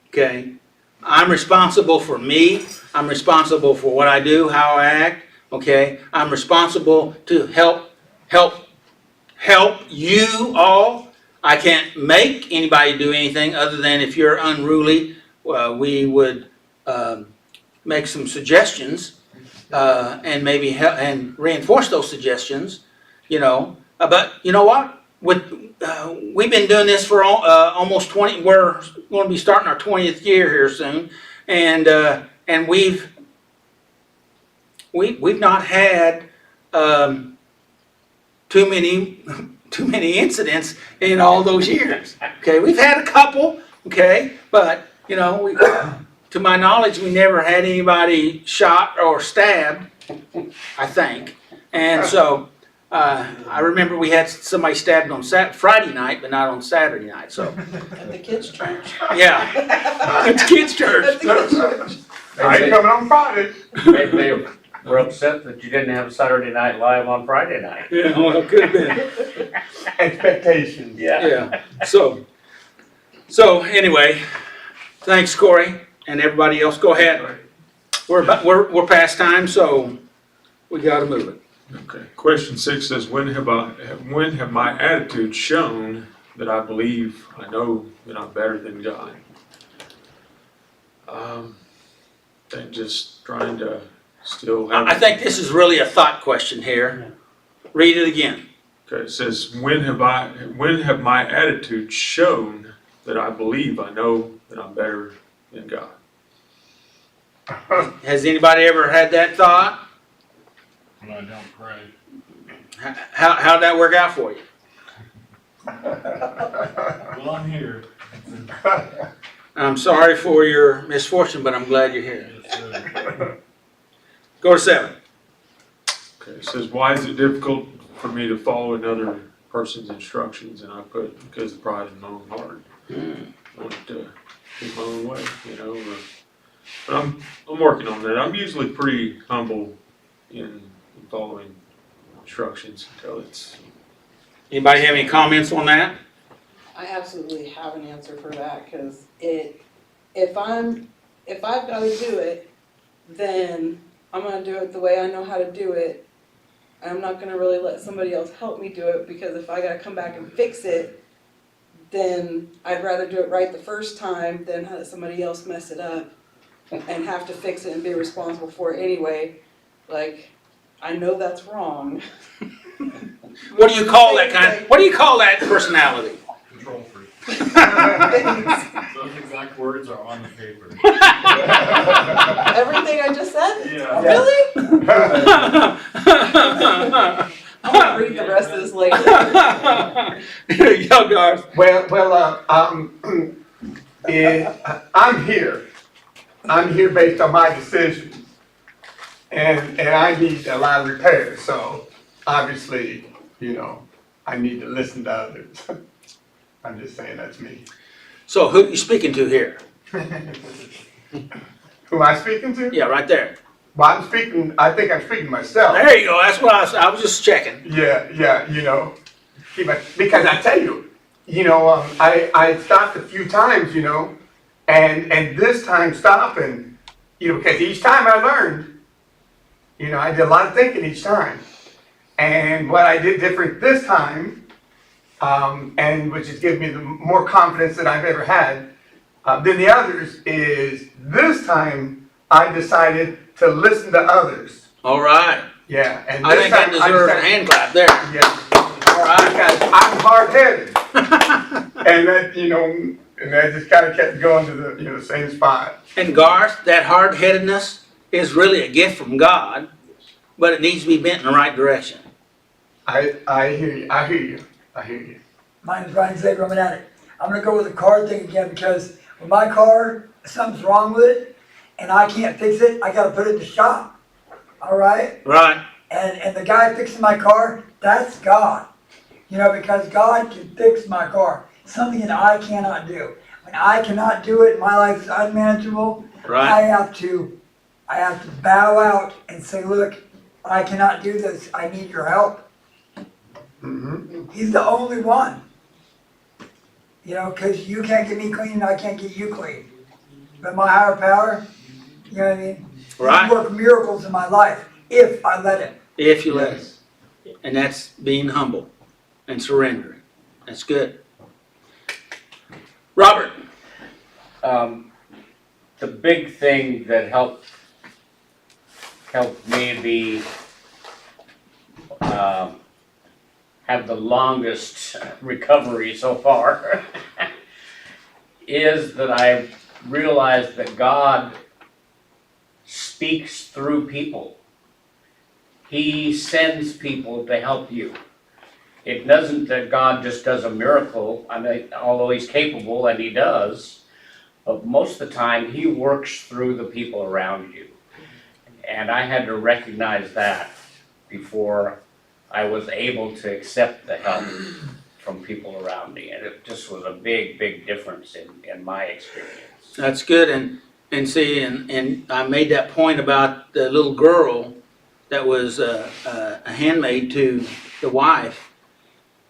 Okay? I'm responsible for me. I'm responsible for what I do, how I act. Okay? I'm responsible to help you all. I can't make anybody do anything other than if you're unruly, we would make some suggestions and maybe help and reinforce those suggestions, you know. But you know what? We've been doing this for almost 20. We're going to be starting our 20th year here soon, and we've not had too many incidents in all those years. Okay, we've had a couple. Okay, but you know, to my knowledge, we never had anybody shot or stabbed, I think. And so I remember we had somebody stabbed on Friday night, but not on Saturday night. So At the kids' church. yeah, it's kids' church. At the kids' church. I ain't coming on Friday. Maybe they were upset that you didn't have Saturday Night Live on Friday night. Yeah, well, it could have been. Expectations. Yeah. So anyway, thanks, Corey, and everybody else. Go ahead. We're past time, so we got to move it. Okay. Question 6 says, when have my attitude shown that I believe I know that I'm better than God? And just trying to still have. I think this is really a thought question here. Read it again. Okay, it says, when have my attitude shown that I believe I know that I'm better than God? Has anybody ever had that thought? When I don't pray. How'd that work out for you? Well, I'm here. I'm sorry for your misfortune, but I'm glad you're here. Yes, sir. Go to 7. Okay, it says, why is it difficult for me to follow another person's instructions? And I put, because of pride in my own heart. I want to keep my own way, you know. But I'm working on that. I'm usually pretty humble in following instructions until it's. Anybody have any comments on that? I absolutely have an answer for that, because if I've got to do it, then I'm gonna do it the way I know how to do it. I'm not gonna really let somebody else help me do it, because if I gotta come back and fix it, then I'd rather do it right the first time than have somebody else mess it up and have to fix it and be responsible for it anyway. Like, I know that's wrong. What do you call that personality? Control freak. Thanks. Those exact words are on the paper. Everything I just said? Yeah. Really? I'm gonna read the rest of this later. Yo, guys. I'm here. I'm here based on my decisions. And I need a lot of repairs, so obviously, you know, I need to listen to others. I'm just saying that's me. So who are you speaking to here? Who am I speaking to? Yeah, right there. Well, I think I'm speaking to myself. There you go. That's what I was just checking. Yeah, you know, because I tell you, you know, I stopped a few times, you know, and this time stopping, you know, because each time I learned, you know, I did a lot of thinking each time. And what I did different this time, and which has given me the more confidence that I've ever had than the others, is this time I decided to listen to others. All right. Yeah, and I this think that time deserves a hand clap there. Yeah. All right. Because I'm hard-headed. And that, you know, and that just kind of kept going to the, you know, same spot. And Garth, that hard-headedness is really a gift from God, but it needs to be bent in the right direction. I hear you, I hear you, I hear you. My name's Brian Zager, I'm an addict. I'm gonna go with the car thing again because with my car, something's wrong with it and I can't fix it, I gotta put it in the shop, all right? Right? And the guy fixing my car, that's God. You know, because God can fix my car, something that I cannot do. When I cannot do it, my life is unmanageable. Right? I have to bow out and say, look, I cannot do this, I need your help. Mm-hmm. He's the only one. You know, because you can't get me clean and I can't get you clean. But my higher power, you know what I mean? He Right? can work miracles in my life if I let him. If you let it. And that's being humble and surrendering. That's good. Robert. The big thing that helped me be, have the longest recovery so far is that I realized that God speaks through people. He sends people to help you. It doesn't that God just does a miracle, I mean, although He's capable and He does, but most of the time He works through the people around you. And I had to recognize that before I was able to accept the help from people around me. And it just was a big, big difference in my experience. That's good. And see, and I made that point about the little girl that was a handmaid to the wife.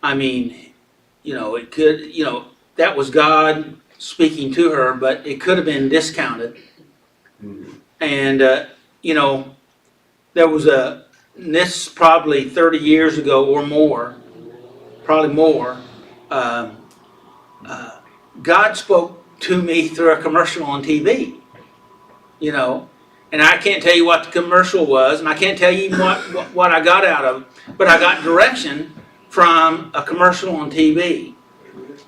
I mean, you know, it could, you know, that was God speaking to her, but it could have been discounted. And, you know, there was this probably 30 years ago or more, probably more, God spoke to me through a commercial on TV, you know, and I can't tell you what the commercial was, and I can't tell you what I got out of it, but I got direction from a commercial on TV,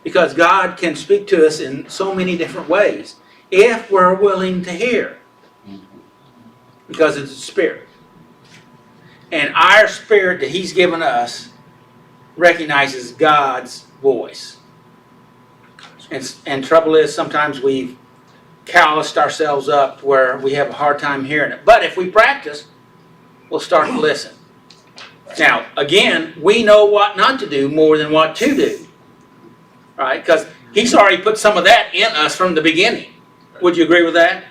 because God can speak to us in so many different ways if we're willing to hear, because it's a spirit. And our spirit that He's given us recognizes God's voice. And trouble is, sometimes we've calloused ourselves up where we have a hard time hearing it. But if we practice, we'll start to listen. Now, again, we know what not to do more than what to do. Right? Because He's already put some of that in us from the beginning. Would you agree with that?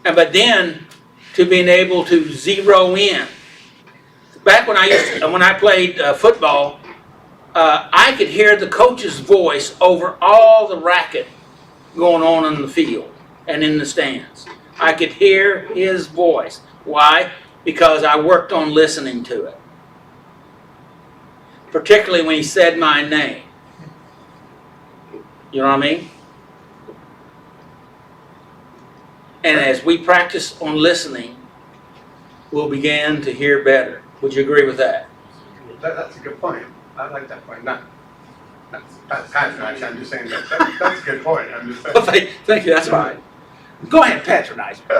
And but then to being able to zero in. Back when I played football, I could hear the coach's voice over all the racket going on in the field and in the stands. I could hear his voice. Why? Because I worked on listening to it. Particularly when he said my name. You know what I mean? And as we practice on listening, we'll begin to hear better. Would you agree with that? That's a good point. I like that point. That's patronizing. I'm just saying that's a good point. I'm just saying. Well, thank you. That's fine. Go ahead, patronize me.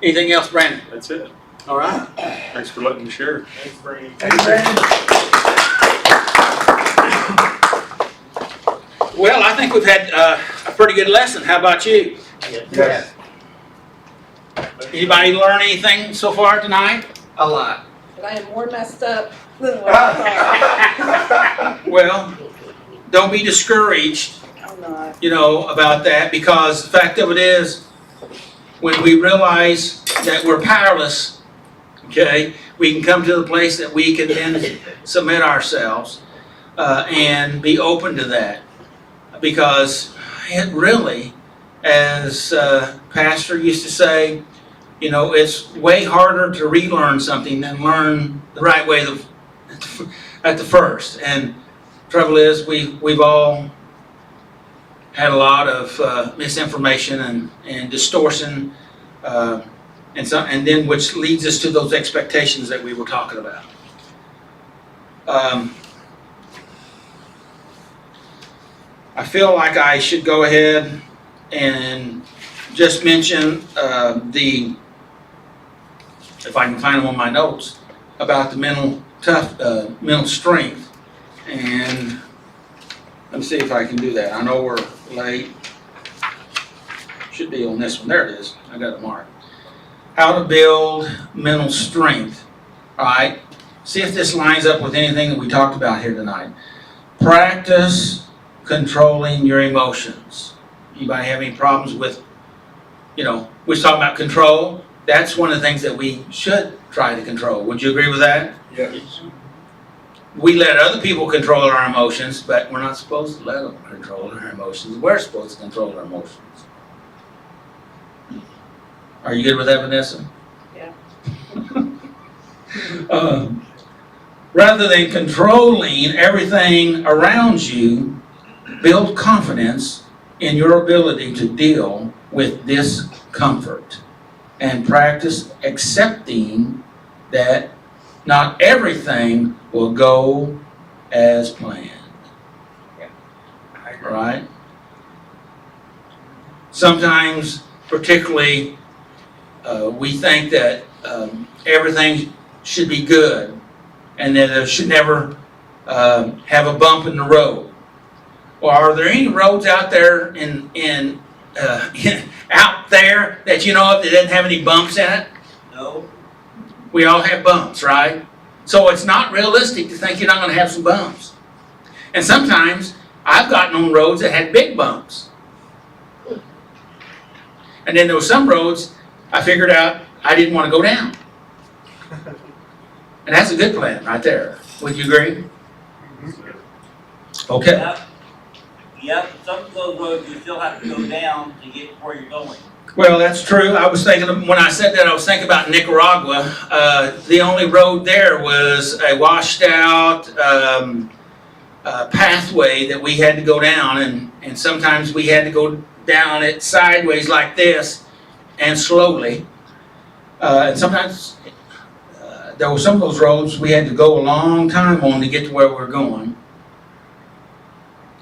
Anything else, Brandon? That's it. All right. Thanks for letting me share. Thanks, Brandon. Well, I think we've had a pretty good lesson. How about you? Yes. Anybody learn anything so far tonight? A lot. But I am more messed up than what I thought. Well, don't be discouraged, I'm not. you know, about that, because the fact of it is, when we realize that we're powerless, okay, we can come to the place that we can then submit ourselves and be open to that. Because it really, as Pastor used to say, you know, it's way harder to relearn something than learn the right way at the first. And trouble is, we've all had a lot of misinformation and distortion, and then which leads us to those expectations that we were talking about. I feel like I should go ahead and just mention if I can find them on my notes, about the mental strength. And let me see if I can do that. I know we're late. Should be on this one. There it is. I got it marked. How to build mental strength. All right. See if this lines up with anything that we talked about here tonight. Practice controlling your emotions. Anybody have any problems with, we was talking about control. That's one of the things that we should try to control. Would you agree with that? Yes. We let other people control our emotions, but we're not supposed to let them control our emotions. We're supposed to control our emotions. Are you good with that, Vanessa? Yeah. Rather than controlling everything around you, build confidence in your ability to deal with discomfort and practice accepting that not everything will go as planned. Right? Sometimes, particularly, we think that everything should be good and that it should never have a bump in the road. Well, are there any roads out there out there that you know of that doesn't have any bumps in it? No. We all have bumps, right? So it's not realistic to think you're not going to have some bumps. And sometimes I've gotten on roads that had big bumps. And then there were some roads I figured out I didn't want to go down. And that's a good plan right there. Would you agree? Okay. Yep. Yep, some of those roads you still have to go down to get where you're going. Well, that's true. I was thinking, when I said that, I was thinking about Nicaragua. The only road there was a washed out pathway that we had to go down, and sometimes we had to go down it sideways like this and slowly. And sometimes there were some of those roads we had to go a long time on to get to where we're going.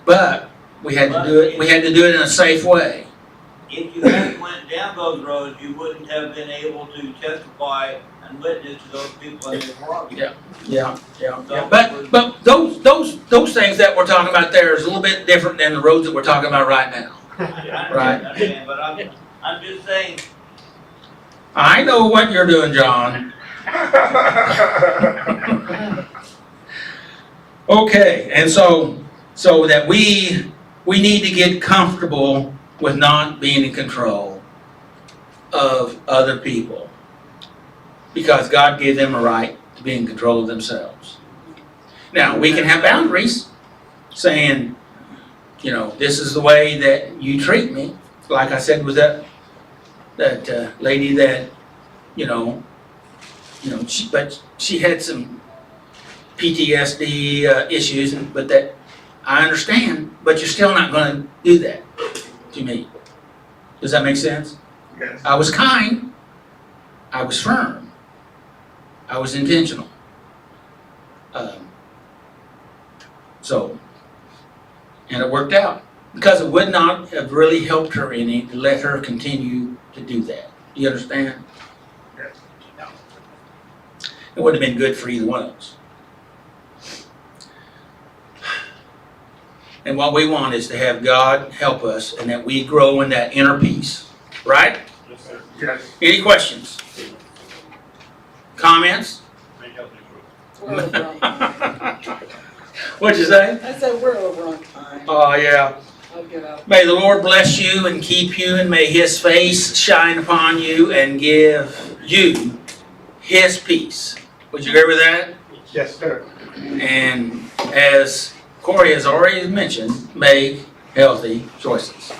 But we had to do it. We had to do it in a safe way. If you hadn't went down those roads, you wouldn't have been able to testify and witness to those people in Nicaragua. Yeah. But those things that we're talking about there is a little bit different than the roads that we're talking about right now. I understand, but I'm just saying. I know what you're doing, John. Okay, and so that we need to get comfortable with not being in control of other people, because God gave them a right to be in control of themselves. Now, we can have boundaries, saying, this is the way that you treat me. Like I said with that lady that, she had some PTSD issues, but that I understand, but you're still not going to do that to me. Does that make sense? Yes. I was kind. I was firm. I was intentional. And it worked out, because it would not have really helped her any to let her continue to do that. Do you understand? Yes. No. It wouldn't have been good for either one of us. And what we want is to have God help us and that we grow in that inner peace. Right? Yes, sir. Yes. Any questions? Comments? We're over on, What'd you say? I said we're over on time. Oh, yeah. I'll get up. May the Lord bless you and keep you, and may His face shine upon you and give you His peace. Would you agree with that? Yes, sir. And as Corey has already mentioned, make healthy choices.